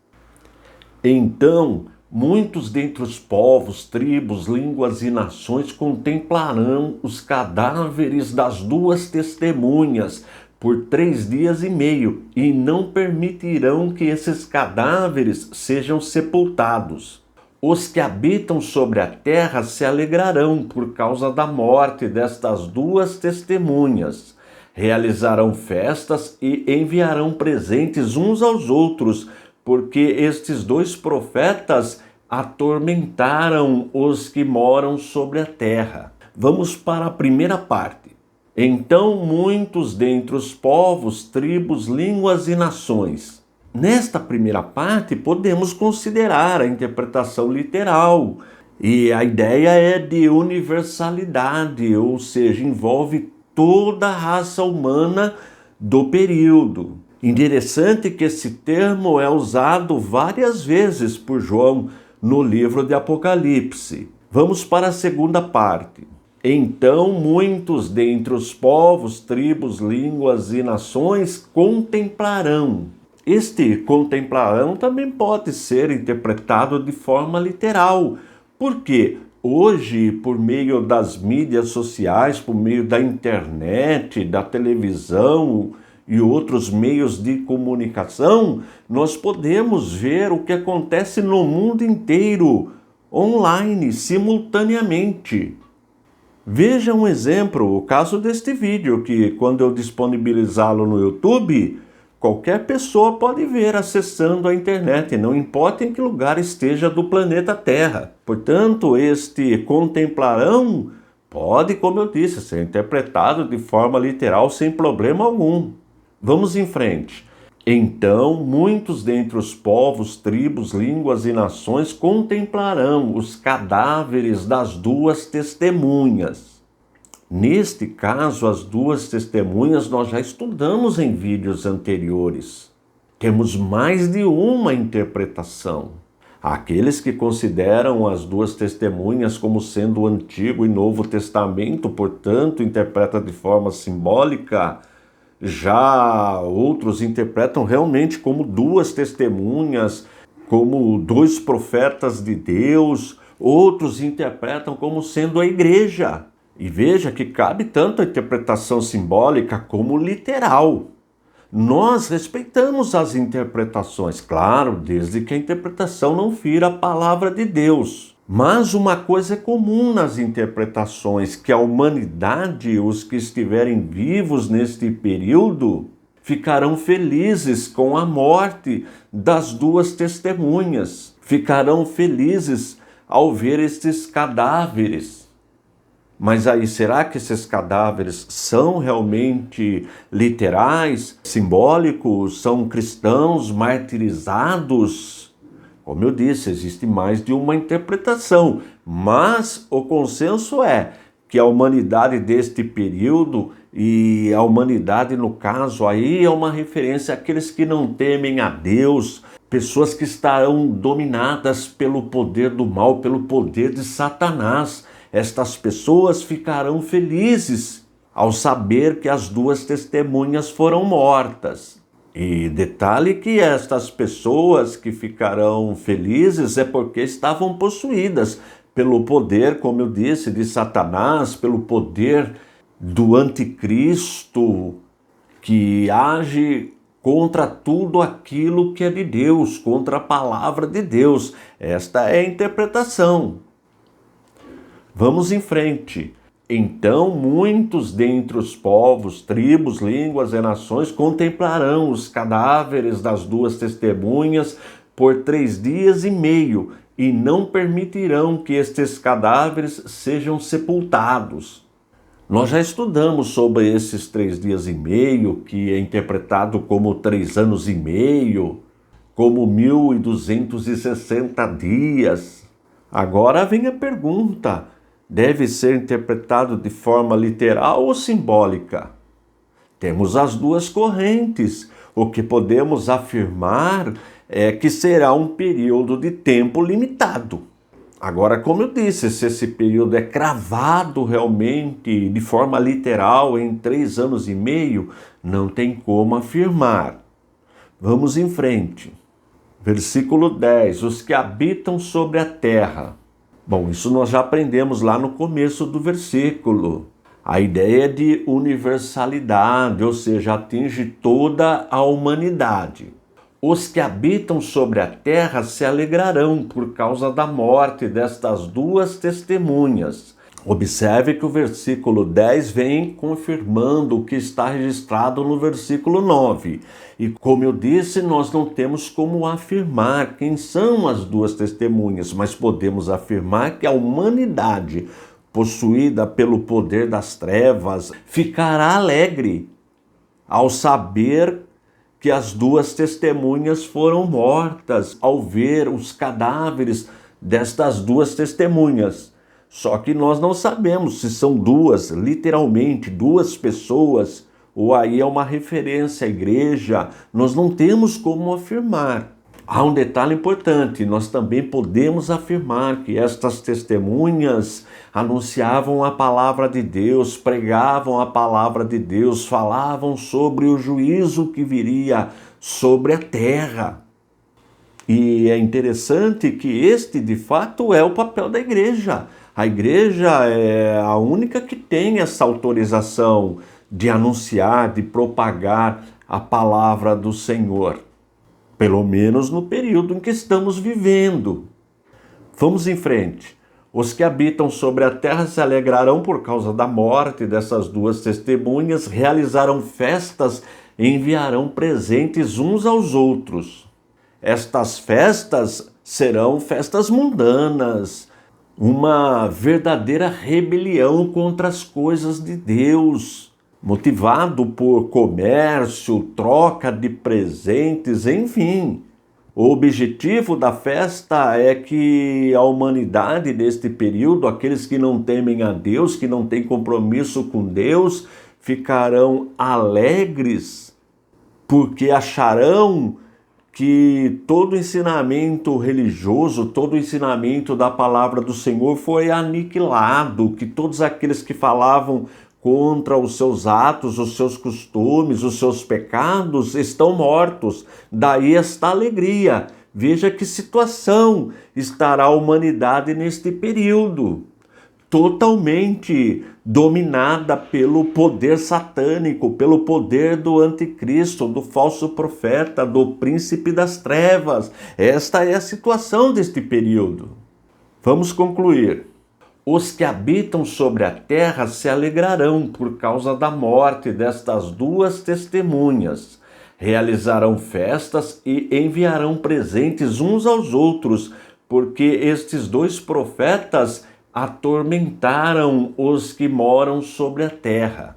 Speaker 1: Então, muitos dentre os povos, tribos, línguas e nações contemplarão os cadáveres das duas testemunhas por 3 dias e meio, e não permitirão que esses cadáveres sejam sepultados. Os que habitam sobre a terra se alegrarão por causa da morte destas duas testemunhas. Realizarão festas e enviarão presentes uns aos outros, porque estes dois profetas atormentaram os que moram sobre a terra. Vamos para a primeira parte. Então muitos dentre os povos, tribos, línguas e nações. Nesta primeira parte, podemos considerar a interpretação literal. E a ideia é de universalidade, ou seja, envolve toda a raça humana do período. Interessante que esse termo é usado várias vezes por João no livro de Apocalipse. Vamos para a segunda parte. Então muitos dentre os povos, tribos, línguas e nações contemplarão. Este contemplarão também pode ser interpretado de forma literal, porque hoje, por meio das mídias sociais, por meio da internet, da televisão e outros meios de comunicação, nós podemos ver o que acontece no mundo inteiro, online, simultaneamente. Veja um exemplo, o caso deste vídeo, que quando eu disponibilizá-lo no YouTube, qualquer pessoa pode ver acessando a internet, não importa em que lugar esteja do planeta Terra. Portanto, este contemplarão pode, como eu disse, ser interpretado de forma literal sem problema algum. Vamos em frente. Então, muitos dentre os povos, tribos, línguas e nações contemplarão os cadáveres das duas testemunhas. Neste caso, as duas testemunhas nós já estudamos em vídeos anteriores. Temos mais de uma interpretação. Aqueles que consideram as duas testemunhas como sendo o Antigo e Novo Testamento, portanto, interpreta de forma simbólica. Já outros interpretam realmente como duas testemunhas, como dois profetas de Deus. Outros interpretam como sendo a igreja. E veja que cabe tanto a interpretação simbólica como literal. Nós respeitamos as interpretações, claro, desde que a interpretação não fira a palavra de Deus. Mas uma coisa é comum nas interpretações, que a humanidade, os que estiverem vivos neste período, ficarão felizes com a morte das duas testemunhas. Ficarão felizes ao ver estes cadáveres. Mas aí, será que esses cadáveres são realmente literais, simbólicos, são cristãos martirizados? Como eu disse, existe mais de uma interpretação, mas o consenso é que a humanidade deste período, e a humanidade no caso aí é uma referência àqueles que não temem a Deus, pessoas que estarão dominadas pelo poder do mal, pelo poder de Satanás. Estas pessoas ficarão felizes ao saber que as duas testemunhas foram mortas. E detalhe que estas pessoas que ficarão felizes é porque estavam possuídas pelo poder, como eu disse, de Satanás, pelo poder do anticristo, que age contra tudo aquilo que é de Deus, contra a palavra de Deus. Esta é a interpretação. Vamos em frente. Então muitos dentre os povos, tribos, línguas e nações contemplarão os cadáveres das duas testemunhas por 3 dias e meio, e não permitirão que estes cadáveres sejam sepultados. Nós já estudamos sobre esses 3 dias e meio, que é interpretado como 3 anos e meio, como 1260 dias. Agora vem a pergunta: deve ser interpretado de forma literal ou simbólica? Temos as duas correntes. O que podemos afirmar é que será um período de tempo limitado. Agora, como eu disse, se esse período é cravado realmente de forma literal em 3 anos e meio, não tem como afirmar. Vamos em frente. Versículo 10, os que habitam sobre a terra. Bom, isso nós já aprendemos lá no começo do versículo. A ideia de universalidade, ou seja, atinge toda a humanidade. Os que habitam sobre a terra se alegrarão por causa da morte destas duas testemunhas. Observe que o versículo 10 vem confirmando o que está registrado no versículo 9. E como eu disse, nós não temos como afirmar quem são as duas testemunhas, mas podemos afirmar que a humanidade, possuída pelo poder das trevas, ficará alegre ao saber que as duas testemunhas foram mortas, ao ver os cadáveres destas duas testemunhas. Só que nós não sabemos se são duas, literalmente, duas pessoas, ou aí é uma referência à igreja. Nós não temos como afirmar. Há um detalhe importante, nós também podemos afirmar que estas testemunhas anunciavam a palavra de Deus, pregavam a palavra de Deus, falavam sobre o juízo que viria sobre a terra. E é interessante que este, de fato, é o papel da igreja. A igreja é a única que tem essa autorização de anunciar, de propagar a palavra do Senhor. Pelo menos no período em que estamos vivendo. Vamos em frente. Os que habitam sobre a terra se alegrarão por causa da morte dessas duas testemunhas, realizarão festas e enviarão presentes uns aos outros. Estas festas serão festas mundanas, uma verdadeira rebelião contra as coisas de Deus, motivado por comércio, troca de presentes, enfim. O objetivo da festa é que a humanidade neste período, aqueles que não temem a Deus, que não têm compromisso com Deus, ficarão alegres, porque acharão que todo ensinamento religioso, todo ensinamento da palavra do Senhor foi aniquilado, que todos aqueles que falavam contra os seus atos, os seus costumes, os seus pecados estão mortos. Daí esta alegria. Veja que situação estará a humanidade neste período. Totalmente dominada pelo poder satânico, pelo poder do anticristo, do falso profeta, do príncipe das trevas. Esta é a situação deste período. Vamos concluir. Os que habitam sobre a terra se alegrarão por causa da morte destas duas testemunhas. Realizarão festas e enviarão presentes uns aos outros, porque estes dois profetas atormentaram os que moram sobre a terra.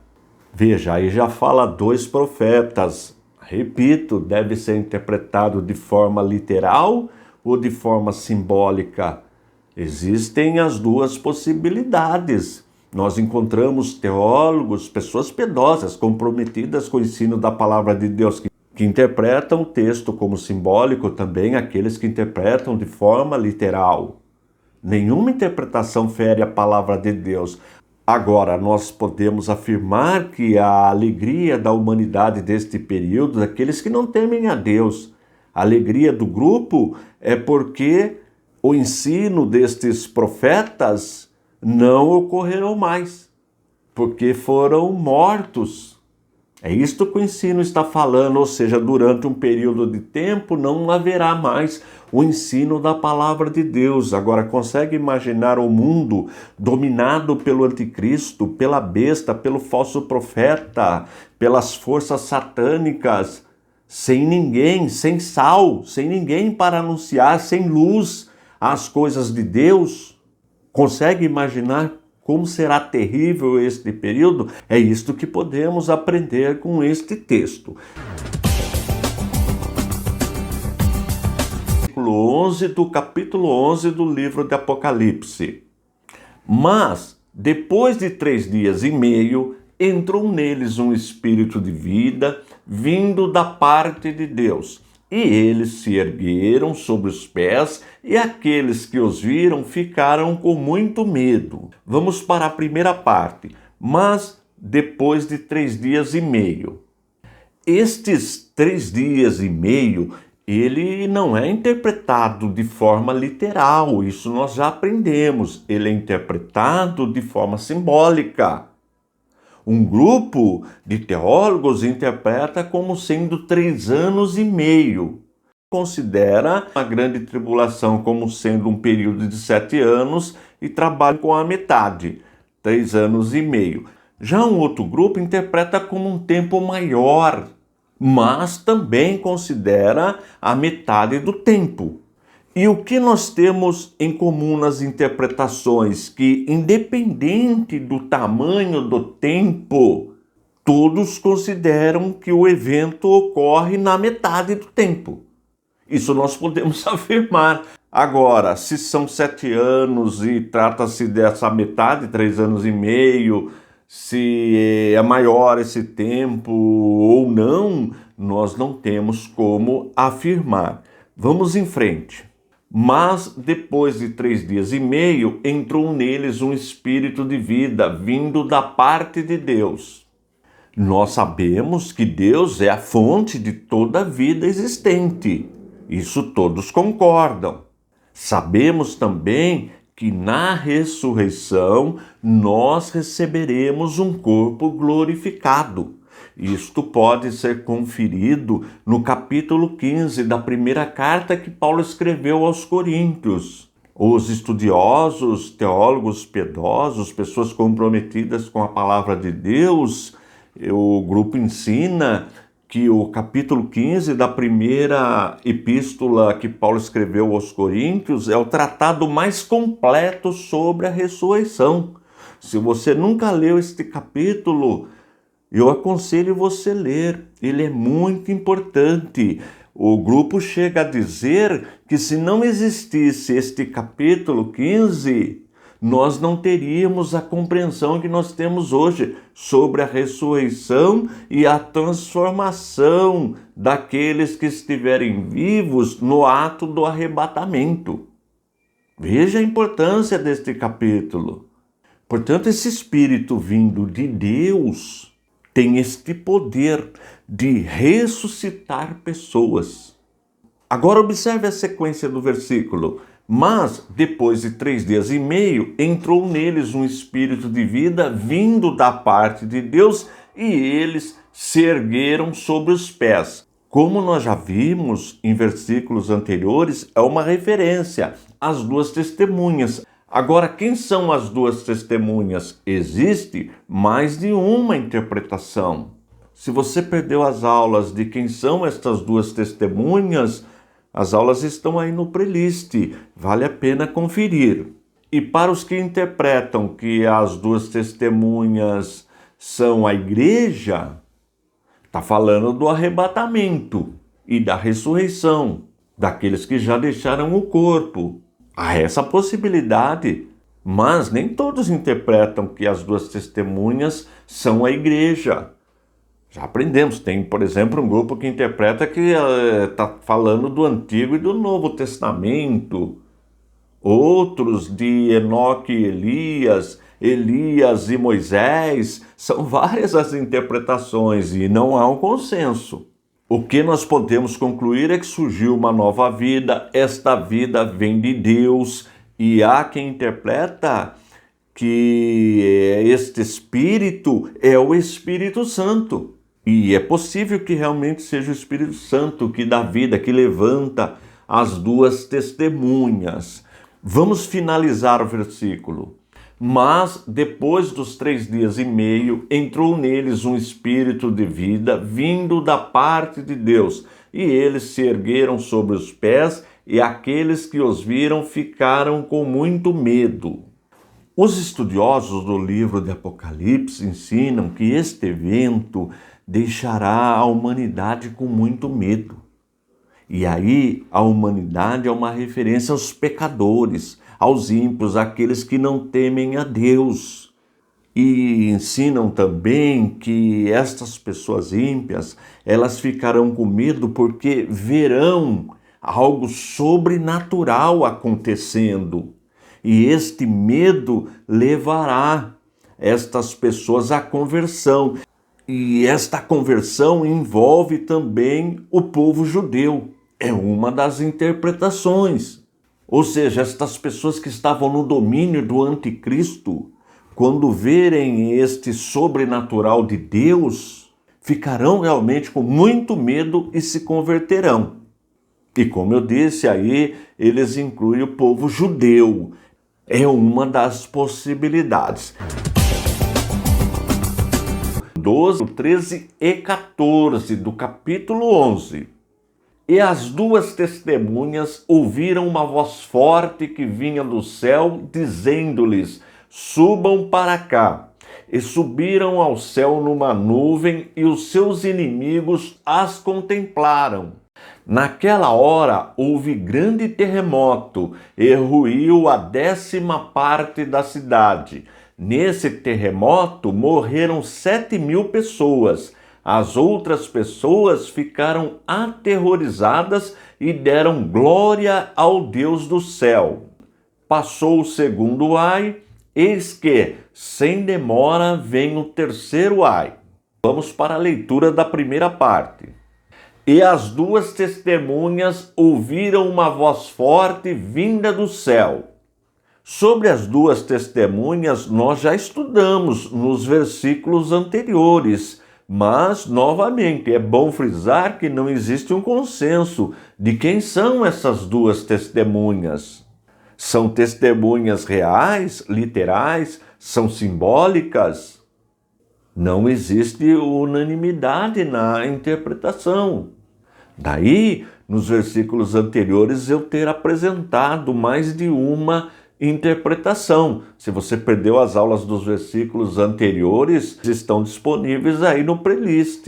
Speaker 1: Veja, aí já fala dois profetas. Repito, deve ser interpretado de forma literal ou de forma simbólica. Existem as duas possibilidades. Nós encontramos teólogos, pessoas piedosas, comprometidas com o ensino da palavra de Deus, que interpretam o texto como simbólico, também aqueles que interpretam de forma literal. Nenhuma interpretação fere a palavra de Deus. Agora, nós podemos afirmar que a alegria da humanidade deste período, daqueles que não temem a Deus, a alegria do grupo é porque o ensino destes profetas não ocorrerão mais, porque foram mortos. É isto que o ensino está falando, ou seja, durante um período de tempo não haverá mais o ensino da palavra de Deus. Agora, consegue imaginar o mundo dominado pelo anticristo, pela besta, pelo falso profeta, pelas forças satânicas, sem ninguém, sem sal, sem ninguém para anunciar, sem luz as coisas de Deus? Consegue imaginar como será terrível este período? É isto que podemos aprender com este texto. Versículo 11 do capítulo 11 do livro de Apocalipse. Mas, depois de 3 dias e meio, entrou neles um espírito de vida, vindo da parte de Deus. E eles se ergueram sobre os pés, e aqueles que os viram ficaram com muito medo. Vamos para a primeira parte. Mas depois de 3 dias e meio. Estes 3 dias e meio ele não é interpretado de forma literal, isso nós já aprendemos. Ele é interpretado de forma simbólica. Um grupo de teólogos interpreta como sendo 3 anos e meio. Considera a grande tribulação como sendo um período de 7 anos e trabalha com a metade, 3 anos e meio. Já um outro grupo interpreta como um tempo maior, mas também considera a metade do tempo. E o que nós temos em comum nas interpretações? Que, independente do tamanho do tempo, todos consideram que o evento ocorre na metade do tempo. Isso nós podemos afirmar. Agora, se são 7 anos e trata-se dessa metade, 3 anos e meio, se é maior esse tempo ou não, nós não temos como afirmar. Vamos em frente. Mas depois de 3 dias e meio, entrou neles um espírito de vida vindo da parte de Deus. Nós sabemos que Deus é a fonte de toda a vida existente. Isso todos concordam. Sabemos também que na ressurreição nós receberemos um corpo glorificado. Isto pode ser conferido no capítulo 15 da primeira carta que Paulo escreveu aos Coríntios. Os estudiosos, teólogos piedosos, pessoas comprometidas com a palavra de Deus, o grupo ensina que o capítulo 15 da primeira epístola que Paulo escreveu aos Coríntios é o tratado mais completo sobre a ressurreição. Se você nunca leu este capítulo, eu aconselho você ler, ele é muito importante. O grupo chega a dizer que se não existisse este capítulo 15, nós não teríamos a compreensão que nós temos hoje sobre a ressurreição e a transformação daqueles que estiverem vivos no ato do arrebatamento. Veja a importância deste capítulo. Portanto, esse Espírito vindo de Deus tem este poder de ressuscitar pessoas. Agora observe a sequência do versículo. Mas, depois de 3 dias e meio, entrou neles um espírito de vida vindo da parte de Deus e eles se ergueram sobre os pés. Como nós já vimos em versículos anteriores, é uma referência às 2 testemunhas. Agora, quem são as 2 testemunhas? Existe mais de uma interpretação. Se você perdeu as aulas de quem são estas 2 testemunhas, as aulas estão aí no playlist, vale a pena conferir. E para os que interpretam que as 2 testemunhas são a igreja, está falando do arrebatamento e da ressurreição, daqueles que já deixaram o corpo. Há essa possibilidade, mas nem todos interpretam que as 2 testemunhas são a igreja. Já aprendemos, tem, por exemplo, um grupo que interpreta que está falando do Antigo e do Novo Testamento. Outros de Enoque e Elias, Elias e Moisés. São várias as interpretações e não há um consenso. O que nós podemos concluir é que surgiu uma nova vida, esta vida vem de Deus e há quem interpreta que este Espírito é o Espírito Santo. E é possível que realmente seja o Espírito Santo que dá vida, que levanta as 2 testemunhas. Vamos finalizar o versículo. Mas, depois dos 3 dias e meio, entrou neles um espírito de vida vindo da parte de Deus. E eles se ergueram sobre os pés, e aqueles que os viram ficaram com muito medo. Os estudiosos do livro de Apocalipse ensinam que este evento deixará a humanidade com muito medo. E aí a humanidade é uma referência aos pecadores, aos ímpios, àqueles que não temem a Deus. E ensinam também que estas pessoas ímpias, elas ficarão com medo porque verão algo sobrenatural acontecendo. E este medo levará estas pessoas à conversão. E esta conversão envolve também o povo judeu. É uma das interpretações. Ou seja, estas pessoas que estavam no domínio do anticristo, quando verem este sobrenatural de Deus, ficarão realmente com muito medo e se converterão. E como eu disse, aí eles incluem o povo judeu. É uma das possibilidades. 12, 13 e 14 do capítulo 11. E as duas testemunhas ouviram uma voz forte que vinha do céu, dizendo-lhes: subam para cá. E subiram ao céu numa nuvem, e os seus inimigos as contemplaram. Naquela hora houve grande terremoto, e ruiu a 10ª parte da cidade. Nesse terremoto morreram 7.000 pessoas. As outras pessoas ficaram aterrorizadas e deram glória ao Deus do céu. Passou o segundo ai, eis que, sem demora, vem o terceiro ai. Vamos para a leitura da primeira parte. E as duas testemunhas ouviram uma voz forte vinda do céu. Sobre as duas testemunhas nós já estudamos nos versículos anteriores, mas, novamente, é bom frisar que não existe um consenso de quem são essas duas testemunhas. São testemunhas reais, literais, são simbólicas? Não existe unanimidade na interpretação. Daí, nos versículos anteriores, eu ter apresentado mais de uma interpretação. Se você perdeu as aulas dos versículos anteriores, estão disponíveis aí no playlist.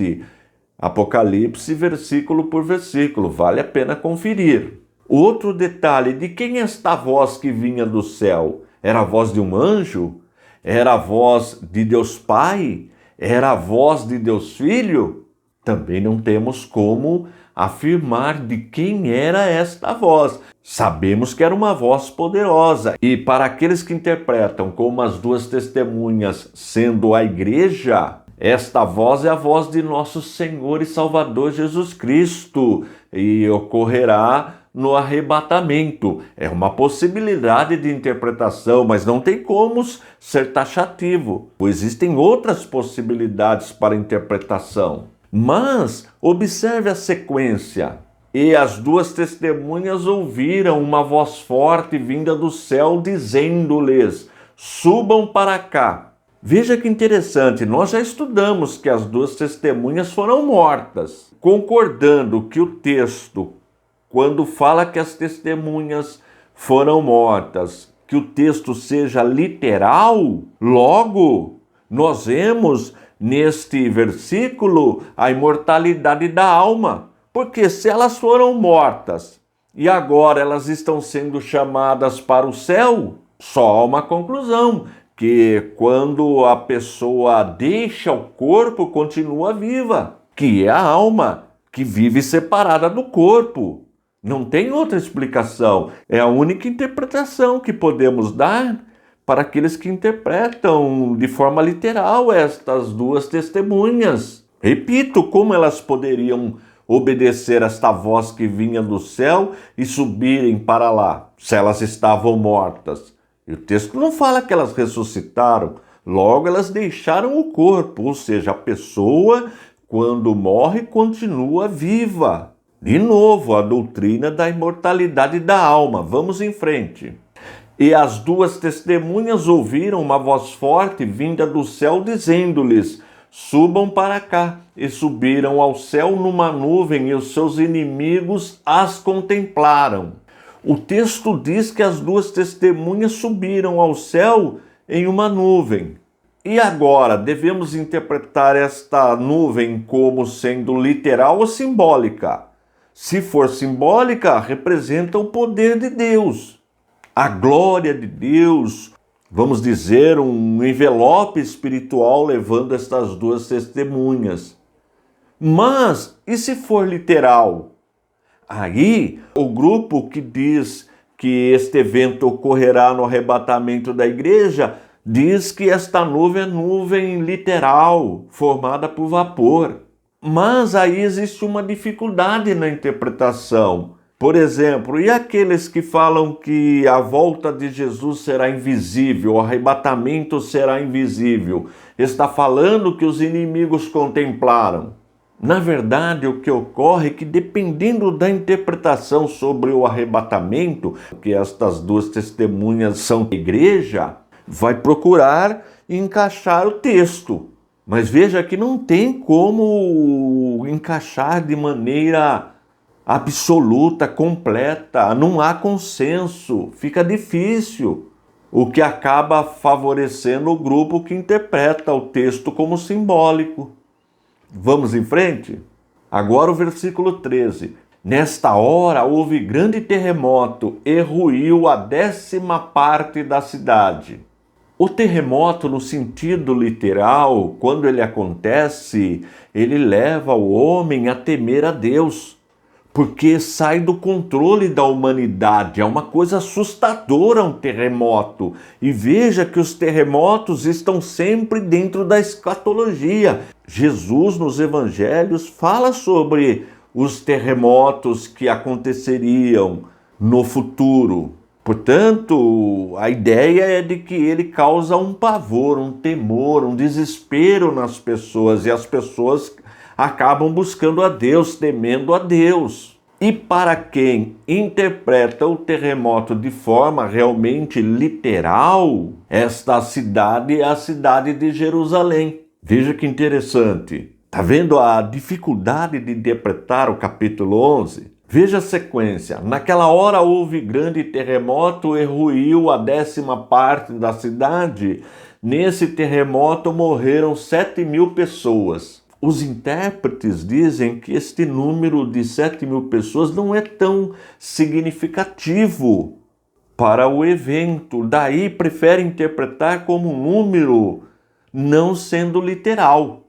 Speaker 1: Apocalipse, versículo por versículo. Vale a pena conferir. Outro detalhe, de quem é esta voz que vinha do céu? Era a voz de um anjo? Era a voz de Deus Pai? Era a voz de Deus Filho? Também não temos como afirmar de quem era esta voz. Sabemos que era uma voz poderosa. E para aqueles que interpretam como as duas testemunhas sendo a igreja, esta voz é a voz de nosso Senhor e Salvador Jesus Cristo e ocorrerá no arrebatamento. É uma possibilidade de interpretação, mas não tem como ser taxativo, pois existem outras possibilidades para interpretação. Mas observe a sequência. E as duas testemunhas ouviram uma voz forte vinda do céu, dizendo-lhes: subam para cá. Veja que interessante, nós já estudamos que as duas testemunhas foram mortas, concordando que o texto, quando fala que as testemunhas foram mortas, que o texto seja literal, logo nós vemos neste versículo a imortalidade da alma. Porque se elas foram mortas e agora elas estão sendo chamadas para o céu, só há uma conclusão, que quando a pessoa deixa o corpo, continua viva, que é a alma, que vive separada do corpo. Não tem outra explicação. É a única interpretação que podemos dar para aqueles que interpretam de forma literal estas duas testemunhas. Repito, como elas poderiam obedecer esta voz que vinha do céu e subirem para lá, se elas estavam mortas? E o texto não fala que elas ressuscitaram, logo elas deixaram o corpo, ou seja, a pessoa, quando morre, continua viva. De novo, a doutrina da imortalidade da alma. Vamos em frente. E as duas testemunhas ouviram uma voz forte vinda do céu, dizendo-lhes: subam para cá. E subiram ao céu numa nuvem, e os seus inimigos as contemplaram. O texto diz que as duas testemunhas subiram ao céu em uma nuvem. E agora, devemos interpretar esta nuvem como sendo literal ou simbólica? Se for simbólica, representa o poder de Deus, a glória de Deus, vamos dizer, um envelope espiritual levando estas duas testemunhas. Mas, e se for literal? Aí, o grupo que diz que este evento ocorrerá no arrebatamento da igreja, diz que esta nuvem é nuvem literal, formada por vapor. Mas aí existe uma dificuldade na interpretação. Por exemplo, e aqueles que falam que a volta de Jesus será invisível, o arrebatamento será invisível? Está falando que os inimigos contemplaram. Na verdade, o que ocorre é que, dependendo da interpretação sobre o arrebatamento, que estas duas testemunhas são a igreja, vai procurar encaixar o texto. Mas veja que não tem como encaixar de maneira absoluta, completa, não há consenso, fica difícil, o que acaba favorecendo o grupo que interpreta o texto como simbólico. Vamos em frente? Agora o versículo 13. Nesta hora houve grande terremoto e ruiu a 10ª parte da cidade. O terremoto, no sentido literal, quando ele acontece, ele leva o homem a temer a Deus, porque sai do controle da humanidade. É uma coisa assustadora um terremoto. E veja que os terremotos estão sempre dentro da escatologia. Jesus, nos evangelhos, fala sobre os terremotos que aconteceriam no futuro. Portanto, a ideia é de que ele causa um pavor, um temor, um desespero nas pessoas, e as pessoas acabam buscando a Deus, temendo a Deus. E para quem interpreta o terremoto de forma realmente literal, esta cidade é a cidade de Jerusalém. Veja que interessante. Está vendo a dificuldade de interpretar o capítulo 11? Veja a sequência. Naquela hora houve grande terremoto e ruiu a 10ª parte da cidade. Nesse terremoto morreram 7.000 pessoas. Os intérpretes dizem que este número de 7.000 pessoas não é tão significativo para o evento. Daí preferem interpretar como um número não sendo literal.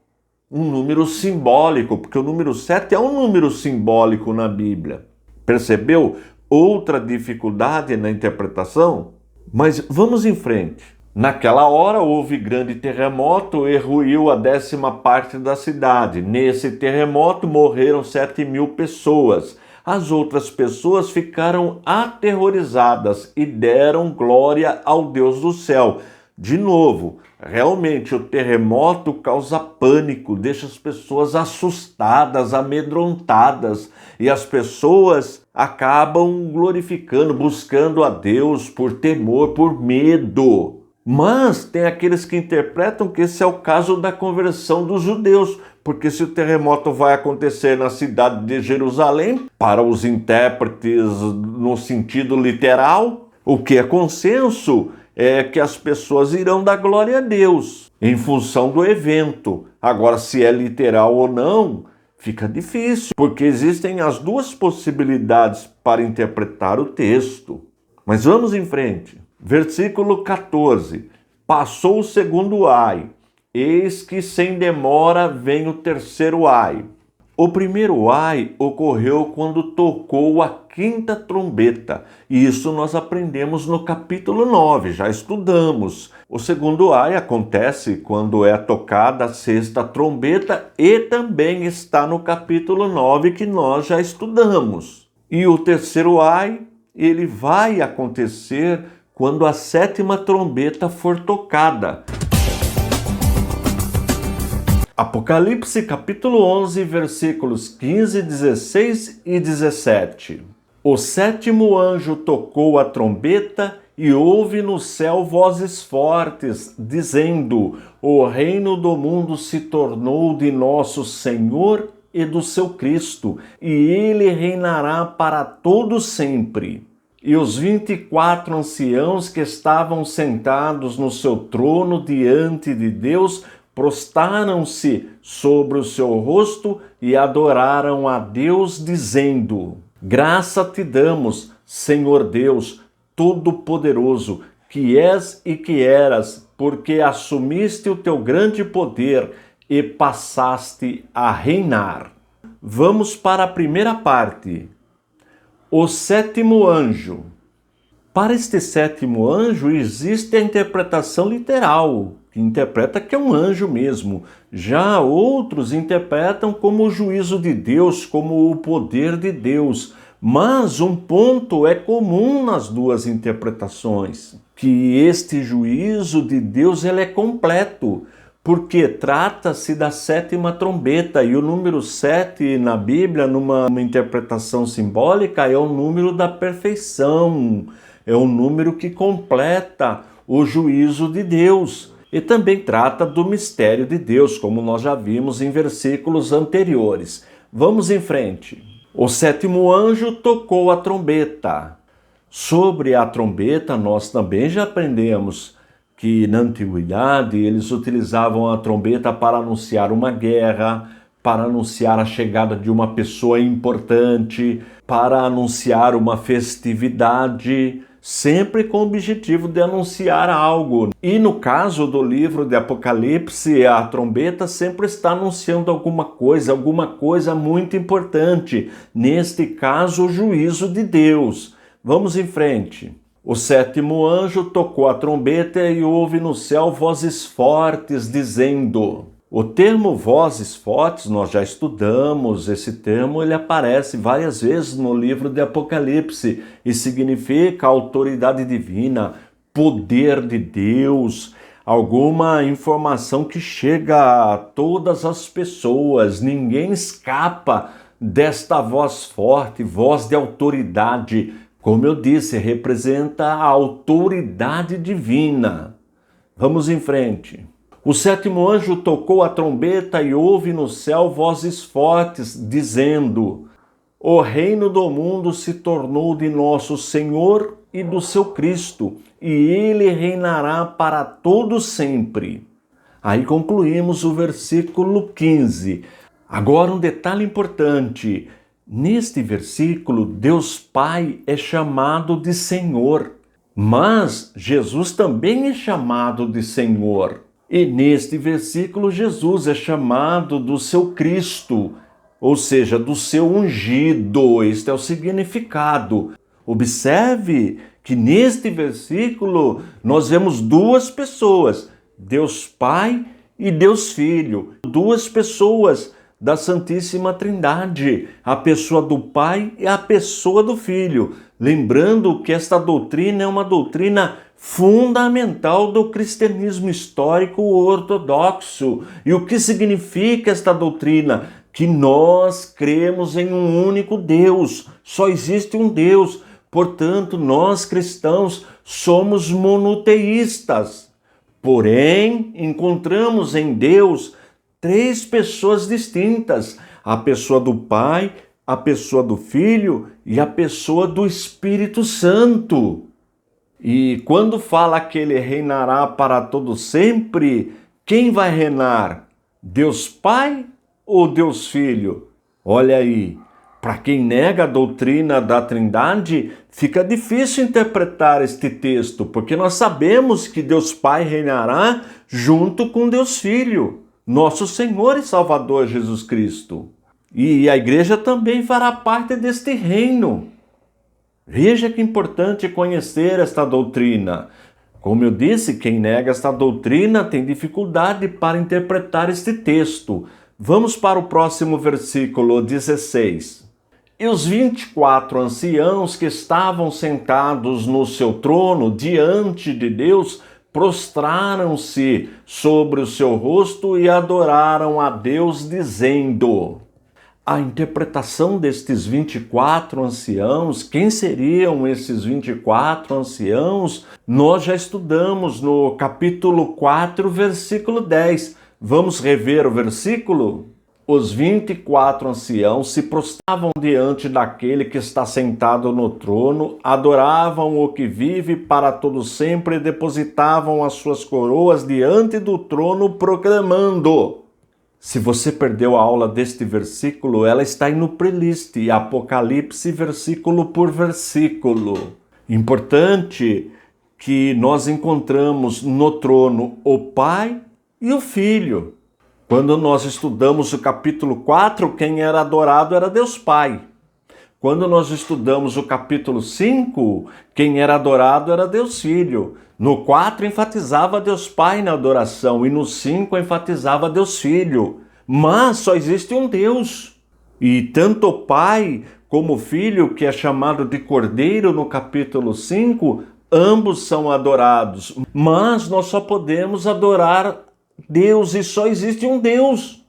Speaker 1: Um número simbólico, porque o número 7 é um número simbólico na Bíblia. Percebeu outra dificuldade na interpretação? Mas vamos em frente. Naquela hora houve grande terremoto e ruiu a 10ª parte da cidade. Nesse terremoto morreram 7.000 pessoas. As outras pessoas ficaram aterrorizadas e deram glória ao Deus do céu. De novo, realmente o terremoto causa pânico, deixa as pessoas assustadas, amedrontadas, e as pessoas acabam glorificando, buscando a Deus por temor, por medo. Mas tem aqueles que interpretam que esse é o caso da conversão dos judeus, porque se o terremoto vai acontecer na cidade de Jerusalém, para os intérpretes no sentido literal, o que é consenso é que as pessoas irão dar glória a Deus em função do evento. Agora, se é literal ou não, fica difícil, porque existem as duas possibilidades para interpretar o texto. Mas vamos em frente. Versículo 14. Passou o segundo ai, eis que sem demora vem o terceiro ai. O primeiro ai ocorreu quando tocou a 5ª trombeta, e isso nós aprendemos no capítulo 9, já estudamos. O segundo ai acontece quando é tocada a 6ª trombeta e também está no capítulo 9 que nós já estudamos. E o terceiro ai, ele vai acontecer quando a 7ª trombeta for tocada. Apocalipse capítulo 11, versículos 15, 16 e 17. O 7º anjo tocou a trombeta e houve no céu vozes fortes, dizendo: o reino do mundo se tornou de nosso Senhor e do seu Cristo, e ele reinará para todo sempre. E os 24 anciãos que estavam sentados no seu trono diante de Deus prostaram-se sobre o seu rosto e adoraram a Deus, dizendo: graça te damos, Senhor Deus Todo-Poderoso, que és e que eras, porque assumiste o teu grande poder e passaste a reinar. Vamos para a primeira parte. O 7º anjo. Para este 7º anjo existe a interpretação literal, que interpreta que é um anjo mesmo. Já outros interpretam como o juízo de Deus, como o poder de Deus. Mas um ponto é comum nas duas interpretações, que este juízo de Deus ele é completo, porque trata-se da sétima trombeta, e o número 7 na Bíblia, numa interpretação simbólica, é o número da perfeição, é o número que completa o juízo de Deus. E também trata do mistério de Deus, como nós já vimos em versículos anteriores. Vamos em frente. O sétimo anjo tocou a trombeta. Sobre a trombeta, nós também já aprendemos que na antiguidade eles utilizavam a trombeta para anunciar uma guerra, para anunciar a chegada de uma pessoa importante, para anunciar uma festividade, sempre com o objetivo de anunciar algo. E no caso do livro de Apocalipse, a trombeta sempre está anunciando alguma coisa muito importante. Neste caso, o juízo de Deus. Vamos em frente. O sétimo anjo tocou a trombeta e houve no céu vozes fortes dizendo... O termo vozes fortes, nós já estudamos, esse termo ele aparece várias vezes no livro de Apocalipse e significa autoridade divina, poder de Deus, alguma informação que chega a todas as pessoas, ninguém escapa desta voz forte, voz de autoridade. Como eu disse, representa a autoridade divina. Vamos em frente. O sétimo anjo tocou a trombeta e houve no céu vozes fortes, dizendo: O reino do mundo se tornou de nosso Senhor e do seu Cristo, e ele reinará para todo sempre. Aí concluímos o versículo 15. Agora um detalhe importante. Neste versículo, Deus Pai é chamado de Senhor, mas Jesus também é chamado de Senhor. E neste versículo, Jesus é chamado do seu Cristo, ou seja, do seu ungido. Este é o significado. Observe que neste versículo nós vemos duas pessoas, Deus Pai e Deus Filho, duas pessoas da Santíssima Trindade, a pessoa do Pai e a pessoa do Filho. Lembrando que esta doutrina é uma doutrina fundamental do cristianismo histórico ortodoxo. E o que significa esta doutrina? Que nós cremos em um único Deus, só existe um Deus. Portanto, nós cristãos somos monoteístas. Porém, encontramos em Deus três pessoas distintas: a pessoa do Pai, a pessoa do Filho e a pessoa do Espírito Santo. E quando fala que ele reinará para todo sempre, quem vai reinar? Deus Pai ou Deus Filho? Olha aí, para quem nega a doutrina da Trindade, fica difícil interpretar este texto, porque nós sabemos que Deus Pai reinará junto com Deus Filho, nosso Senhor e Salvador Jesus Cristo. E a igreja também fará parte deste reino. Veja que importante conhecer esta doutrina. Como eu disse, quem nega esta doutrina tem dificuldade para interpretar este texto. Vamos para o próximo versículo 16. E os 24 anciãos que estavam sentados no seu trono diante de Deus prostraram-se sobre o seu rosto e adoraram a Deus, dizendo... A interpretação destes 24 anciãos, quem seriam esses 24 anciãos? Nós já estudamos no capítulo 4, versículo 10. Vamos rever o versículo? Os 24 anciãos se prostravam diante daquele que está sentado no trono, adoravam o que vive para todo sempre e depositavam as suas coroas diante do trono, proclamando... Se você perdeu a aula deste versículo, ela está aí no playlist, Apocalipse, versículo por versículo. Importante que nós encontramos no trono o Pai e o Filho. Quando nós estudamos o capítulo 4, quem era adorado era Deus Pai. Quando nós estudamos o capítulo 5, quem era adorado era Deus Filho. No 4 enfatizava Deus Pai na adoração e no 5 enfatizava Deus Filho. Mas só existe um Deus. E tanto o Pai como o Filho, que é chamado de Cordeiro no capítulo 5, ambos são adorados. Mas nós só podemos adorar Deus e só existe um Deus.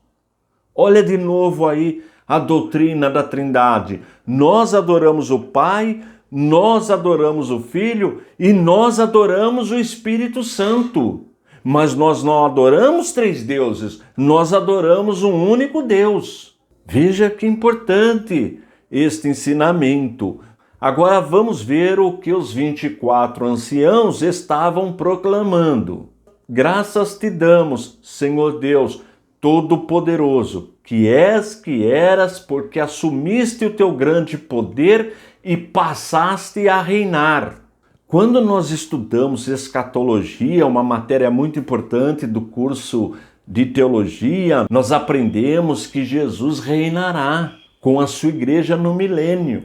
Speaker 1: Olha de novo aí a doutrina da Trindade. Nós adoramos o Pai, nós adoramos o Filho e nós adoramos o Espírito Santo. Mas nós não adoramos três deuses, nós adoramos um único Deus. Veja que importante este ensinamento. Agora vamos ver o que os 24 anciãos estavam proclamando. Graças te damos, Senhor Deus Todo-Poderoso, que és, que eras, porque assumiste o teu grande poder e passaste a reinar. Quando nós estudamos escatologia, uma matéria muito importante do curso de teologia, nós aprendemos que Jesus reinará com a sua igreja no milênio.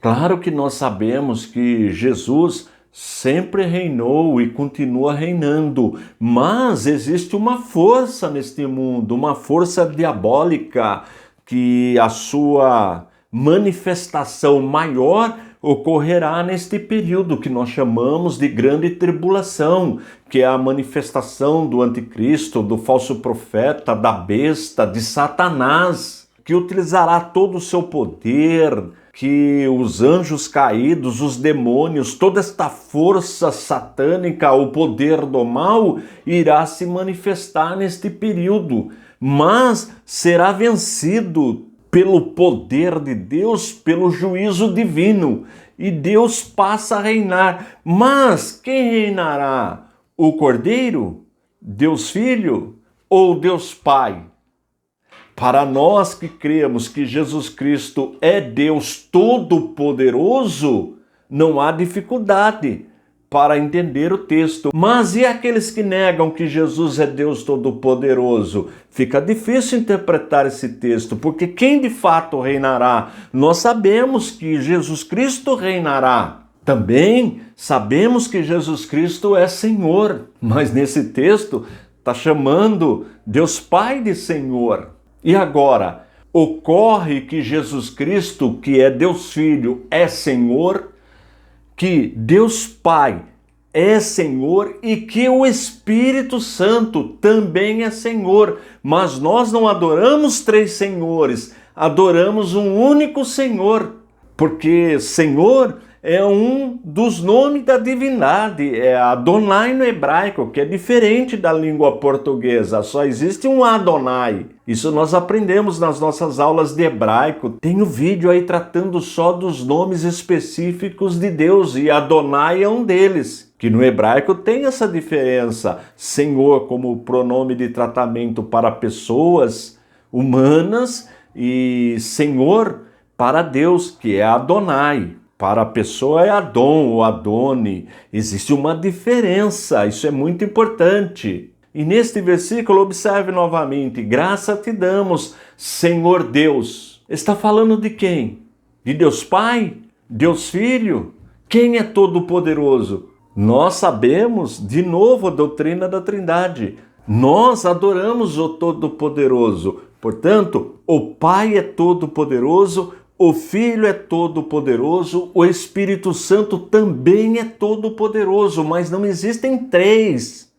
Speaker 1: Claro que nós sabemos que Jesus sempre reinou e continua reinando, mas existe uma força neste mundo, uma força diabólica, que a sua manifestação maior ocorrerá neste período que nós chamamos de grande tribulação, que é a manifestação do anticristo, do falso profeta, da besta, de Satanás, que utilizará todo o seu poder, que os anjos caídos, os demônios, toda esta força satânica, o poder do mal, irá se manifestar neste período, mas será vencido pelo poder de Deus, pelo juízo divino, e Deus passa a reinar. Mas quem reinará? O Cordeiro? Deus Filho? Ou Deus Pai? Para nós que cremos que Jesus Cristo é Deus Todo-Poderoso, não há dificuldade para entender o texto. Mas e aqueles que negam que Jesus é Deus Todo-Poderoso? Fica difícil interpretar esse texto, porque quem de fato reinará? Nós sabemos que Jesus Cristo reinará. Também sabemos que Jesus Cristo é Senhor, mas nesse texto está chamando Deus Pai de Senhor. E agora, ocorre que Jesus Cristo, que é Deus Filho, é Senhor, que Deus Pai é Senhor e que o Espírito Santo também é Senhor. Mas nós não adoramos três senhores, adoramos um único Senhor, porque Senhor é um dos nomes da divindade, é Adonai no hebraico, que é diferente da língua portuguesa, só existe um Adonai. Isso nós aprendemos nas nossas aulas de hebraico. Tem um vídeo aí tratando só dos nomes específicos de Deus, e Adonai é um deles, que no hebraico tem essa diferença. Senhor como pronome de tratamento para pessoas humanas e Senhor para Deus, que é Adonai. Para a pessoa é Adon ou Adoni. Existe uma diferença, isso é muito importante. E neste versículo, observe novamente, graça te damos, Senhor Deus. Está falando de quem? De Deus Pai? Deus Filho? Quem é Todo-Poderoso? Nós sabemos, de novo, a doutrina da Trindade. Nós adoramos o Todo-Poderoso. Portanto, o Pai é Todo-Poderoso, o Filho é todo-poderoso, o Espírito Santo também é todo-poderoso, mas não existem três.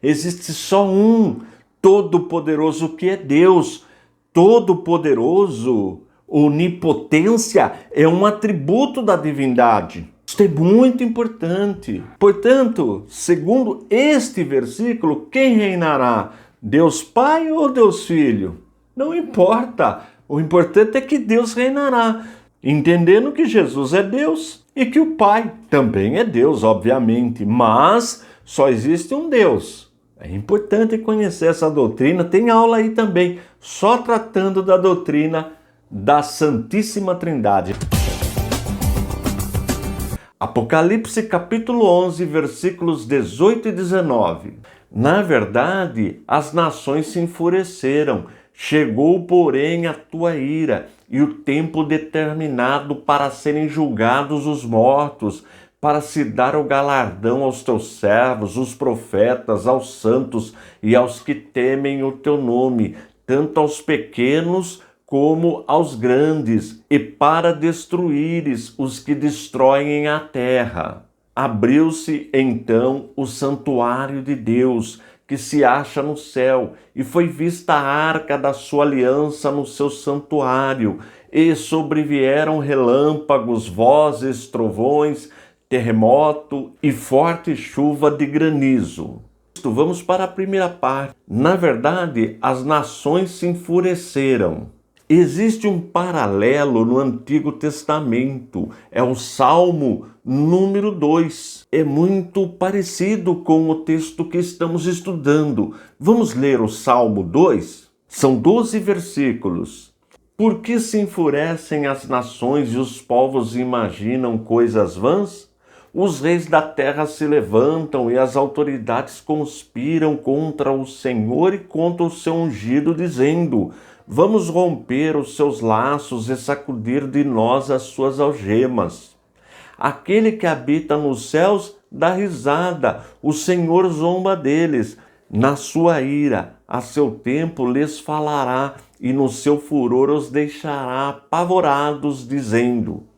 Speaker 1: Existe só um todo-poderoso, que é Deus. Todo-poderoso, onipotência, é um atributo da divindade. Isso é muito importante. Portanto, segundo este versículo, quem reinará? Deus Pai ou Deus Filho? Não importa. O importante é que Deus reinará, entendendo que Jesus é Deus e que o Pai também é Deus, obviamente, mas só existe um Deus. É importante conhecer essa doutrina, tem aula aí também, só tratando da doutrina da Santíssima Trindade. Apocalipse capítulo 11, versículos 18 e 19. Na verdade, as nações se enfureceram, Chegou, porém, a tua ira e o tempo determinado para serem julgados os mortos, para se dar o galardão aos teus servos, os profetas, aos santos e aos que temem o teu nome, tanto aos pequenos como aos grandes, e para destruíres os que destroem a terra. Abriu-se então o santuário de Deus, que se acha no céu, e foi vista a arca da sua aliança no seu santuário, e sobrevieram relâmpagos, vozes, trovões, terremoto e forte chuva de granizo. Vamos para a primeira parte. Na verdade, as nações se enfureceram. Existe um paralelo no Antigo Testamento, é o Salmo número 2. É muito parecido com o texto que estamos estudando. Vamos ler o Salmo 2? São 12 versículos. Por que se enfurecem as nações e os povos imaginam coisas vãs? Os reis da terra se levantam e as autoridades conspiram contra o Senhor e contra o seu ungido, dizendo: vamos romper os seus laços e sacudir de nós as suas algemas. Aquele que habita nos céus dá risada, o Senhor zomba deles. Na sua ira, a seu tempo lhes falará, e no seu furor os deixará apavorados, dizendo: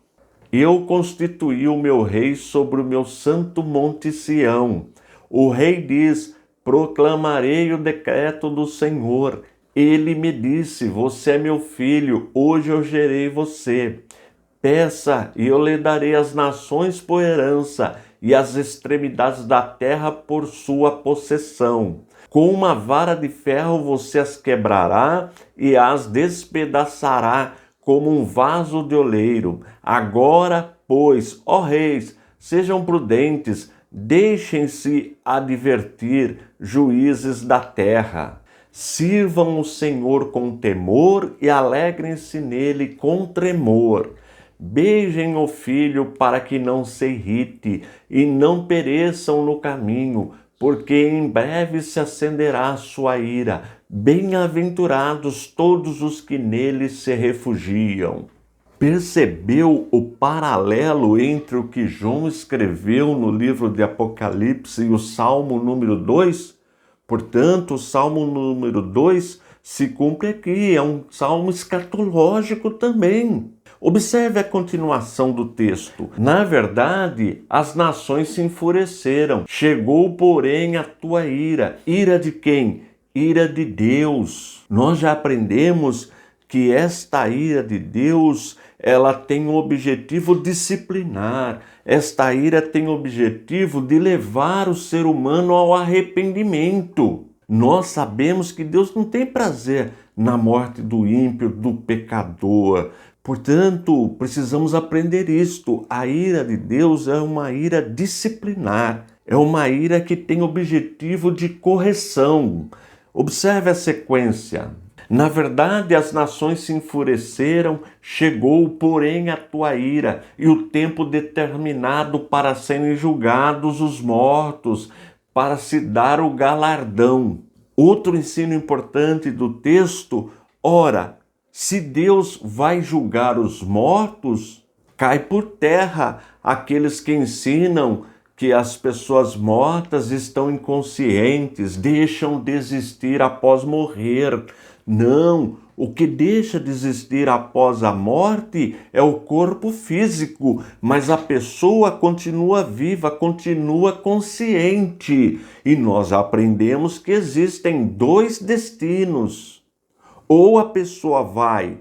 Speaker 1: eu constituí o meu rei sobre o meu santo monte Sião. O rei diz: proclamarei o decreto do Senhor. Ele me disse: você é meu filho, hoje eu gerei você. Peça e eu lhe darei as nações por herança e as extremidades da terra por sua possessão. Com uma vara de ferro você as quebrará e as despedaçará como um vaso de oleiro. Agora, pois, ó reis, sejam prudentes, deixem-se advertir, juízes da terra. Sirvam o Senhor com temor e alegrem-se nele com tremor. Beijem o filho para que não se irrite e não pereçam no caminho, porque em breve se acenderá a sua ira. Bem-aventurados todos os que nele se refugiam. Percebeu o paralelo entre o que João escreveu no livro de Apocalipse e o Salmo número 2? Portanto, o Salmo número 2 se cumpre aqui, é um salmo escatológico também. Observe a continuação do texto. Na verdade, as nações se enfureceram. Chegou, porém, a tua ira. Ira de quem? Ira de Deus. Nós já aprendemos que esta ira de Deus, ela tem o objetivo disciplinar. Esta ira tem o objetivo de levar o ser humano ao arrependimento. Nós sabemos que Deus não tem prazer na morte do ímpio, do pecador. Portanto, precisamos aprender isto. A ira de Deus é uma ira disciplinar. É uma ira que tem objetivo de correção. Observe a sequência. Na verdade, as nações se enfureceram, chegou, porém, a tua ira, e o tempo determinado para serem julgados os mortos, para se dar o galardão. Outro ensino importante do texto: ora, se Deus vai julgar os mortos, cai por terra aqueles que ensinam que as pessoas mortas estão inconscientes, deixam de existir após morrer. Não, o que deixa de existir após a morte é o corpo físico, mas a pessoa continua viva, continua consciente. E nós aprendemos que existem dois destinos. Ou a pessoa vai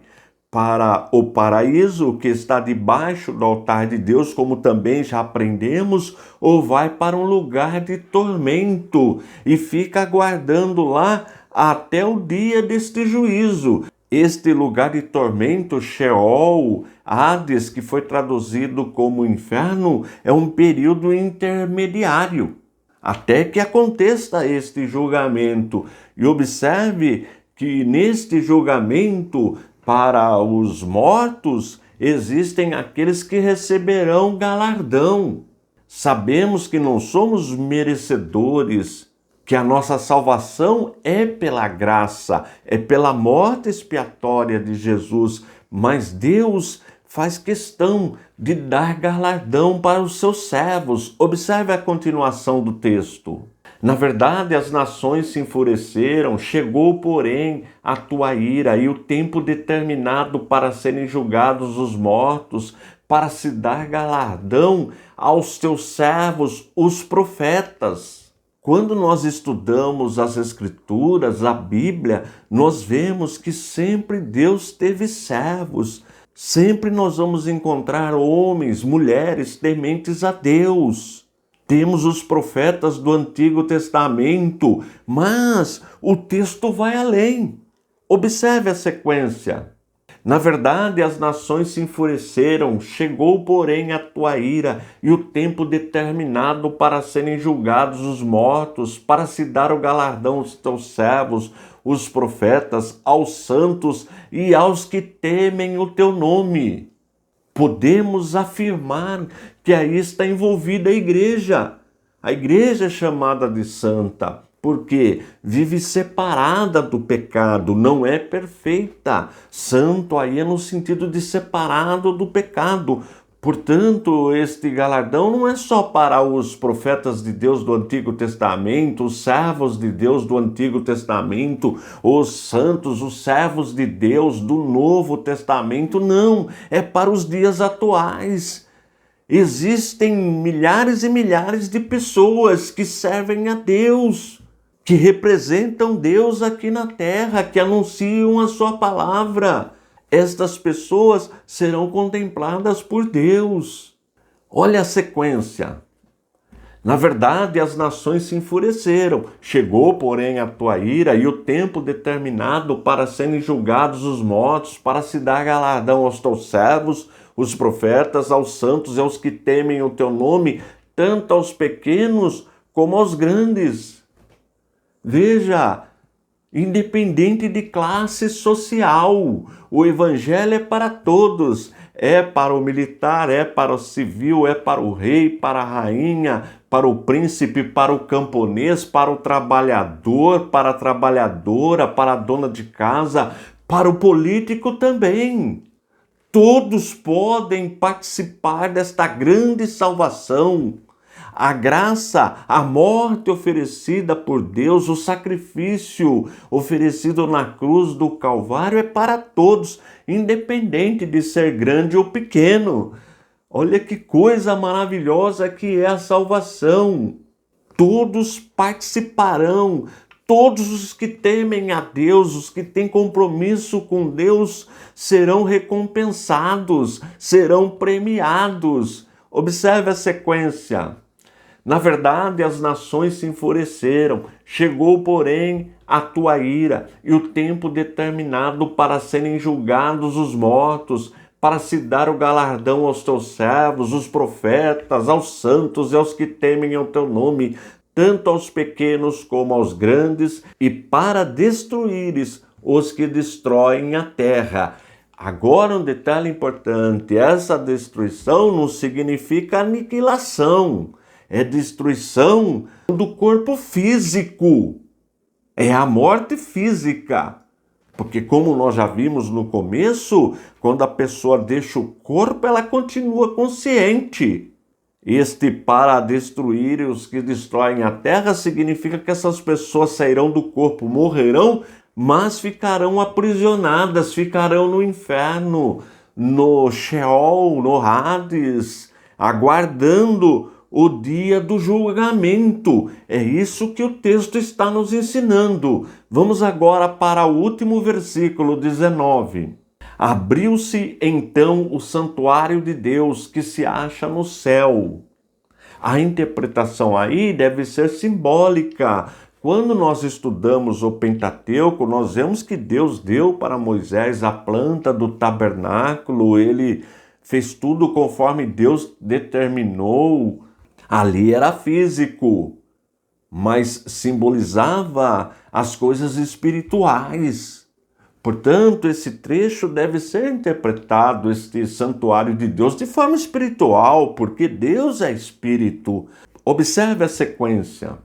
Speaker 1: para o paraíso, que está debaixo do altar de Deus, como também já aprendemos, ou vai para um lugar de tormento e fica aguardando lá até o dia deste juízo. Este lugar de tormento, Sheol, Hades, que foi traduzido como inferno, é um período intermediário, até que aconteça este julgamento. E observe que neste julgamento, para os mortos, existem aqueles que receberão galardão. Sabemos que não somos merecedores que a nossa salvação é pela graça, é pela morte expiatória de Jesus, mas Deus faz questão de dar galardão para os seus servos. Observe a continuação do texto. Na verdade, as nações se enfureceram, chegou, porém, a tua ira e o tempo determinado para serem julgados os mortos, para se dar galardão aos teus servos, os profetas. Quando nós estudamos as Escrituras, a Bíblia, nós vemos que sempre Deus teve servos. Sempre nós vamos encontrar homens, mulheres tementes a Deus. Temos os profetas do Antigo Testamento, mas o texto vai além. Observe a sequência. Na verdade, as nações se enfureceram, chegou, porém, a tua ira e o tempo determinado para serem julgados os mortos, para se dar o galardão aos teus servos, os profetas, aos santos e aos que temem o teu nome. Podemos afirmar que aí está envolvida a igreja. A igreja é chamada de santa, porque vive separada do pecado, não é perfeita. Santo aí é no sentido de separado do pecado. Portanto, este galardão não é só para os profetas de Deus do Antigo Testamento, os servos de Deus do Antigo Testamento, os santos, os servos de Deus do Novo Testamento, não, é para os dias atuais. Existem milhares e milhares de pessoas que servem a Deus, que representam Deus aqui na terra, que anunciam a sua palavra. Estas pessoas serão contempladas por Deus. Olha a sequência. Na verdade, as nações se enfureceram. Chegou, porém, a tua ira e o tempo determinado para serem julgados os mortos, para se dar galardão aos teus servos, os profetas, aos santos e aos que temem o teu nome, tanto aos pequenos como aos grandes. Veja, independente de classe social, o evangelho é para todos, é para o militar, é para o civil, é para o rei, para a rainha, para o príncipe, para o camponês, para o trabalhador, para a trabalhadora, para a dona de casa, para o político também. Todos podem participar desta grande salvação. A graça, a morte oferecida por Deus, o sacrifício oferecido na cruz do Calvário é para todos, independente de ser grande ou pequeno. Olha que coisa maravilhosa que é a salvação. Todos participarão, todos os que temem a Deus, os que têm compromisso com Deus, serão recompensados, serão premiados. Observe a sequência. Na verdade, as nações se enfureceram, chegou, porém, a tua ira e o tempo determinado para serem julgados os mortos, para se dar o galardão aos teus servos, os profetas, aos santos e aos que temem o teu nome, tanto aos pequenos como aos grandes, e para destruíres os que destroem a terra. Agora um detalhe importante, essa destruição não significa aniquilação, é destruição do corpo físico, é a morte física. Porque como nós já vimos no começo, quando a pessoa deixa o corpo, ela continua consciente. Este para destruir os que destroem a terra significa que essas pessoas sairão do corpo, morrerão, mas ficarão aprisionadas, ficarão no inferno, no Sheol, no Hades, aguardando o dia do julgamento. É isso que o texto está nos ensinando. Vamos agora para o último versículo 19. Abriu-se então o santuário de Deus que se acha no céu. A interpretação aí deve ser simbólica. Quando nós estudamos o Pentateuco, nós vemos que Deus deu para Moisés a planta do tabernáculo, ele fez tudo conforme Deus determinou. Ali era físico, mas simbolizava as coisas espirituais. Portanto, esse trecho deve ser interpretado, este santuário de Deus, de forma espiritual, porque Deus é espírito. Observe a sequência.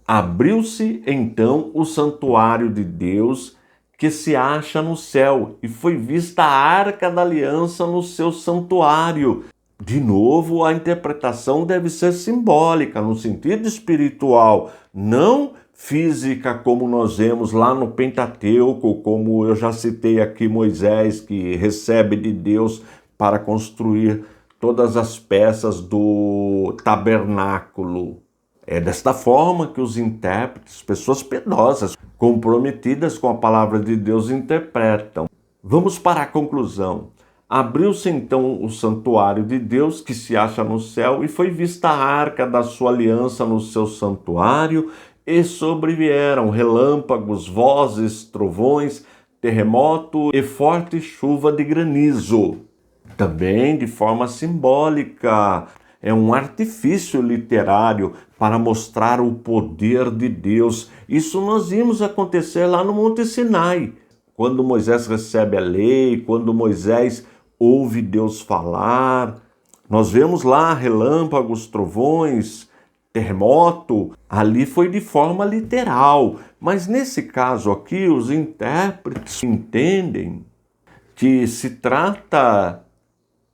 Speaker 1: Abriu-se então o santuário de Deus que se acha no céu, e foi vista a arca da aliança no seu santuário. De novo, a interpretação deve ser simbólica, no sentido espiritual, não física, como nós vemos lá no Pentateuco, como eu já citei aqui Moisés, que recebe de Deus para construir todas as peças do tabernáculo. É desta forma que os intérpretes, pessoas piedosas, comprometidas com a palavra de Deus, interpretam. Vamos para a conclusão. Abriu-se então o santuário de Deus que se acha no céu, e foi vista a arca da sua aliança no seu santuário, e sobrevieram relâmpagos, vozes, trovões, terremoto e forte chuva de granizo. Também de forma simbólica, é um artifício literário para mostrar o poder de Deus. Isso nós vimos acontecer lá no Monte Sinai, quando Moisés recebe a lei, quando Moisés ouve Deus falar. Nós vemos lá relâmpagos, trovões, terremoto. Ali foi de forma literal, mas nesse caso aqui os intérpretes entendem que se trata,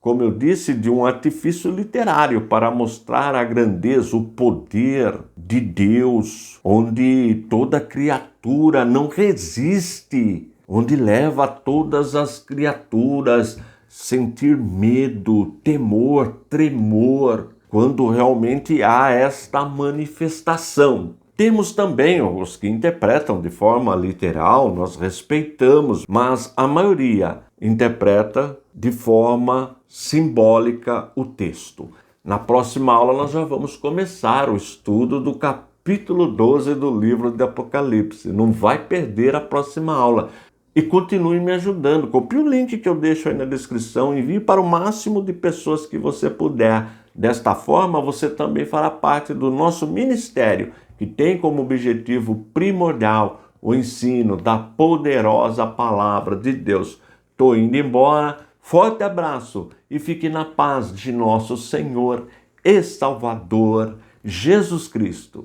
Speaker 1: como eu disse, de um artifício literário para mostrar a grandeza, o poder de Deus, onde toda criatura não resiste, onde leva todas as criaturas a sentir medo, temor, tremor, quando realmente há esta manifestação. Temos também os que interpretam de forma literal, nós respeitamos, mas a maioria interpreta de forma simbólica o texto. Na próxima aula nós já vamos começar o estudo do capítulo 12 do livro de Apocalipse. Não vai perder a próxima aula. E continue me ajudando. Copie o link que eu deixo aí na descrição, envie para o máximo de pessoas que você puder. Desta forma, você também fará parte do nosso ministério, que tem como objetivo primordial o ensino da poderosa palavra de Deus. Estou indo embora, forte abraço e fique na paz de nosso Senhor e Salvador Jesus Cristo.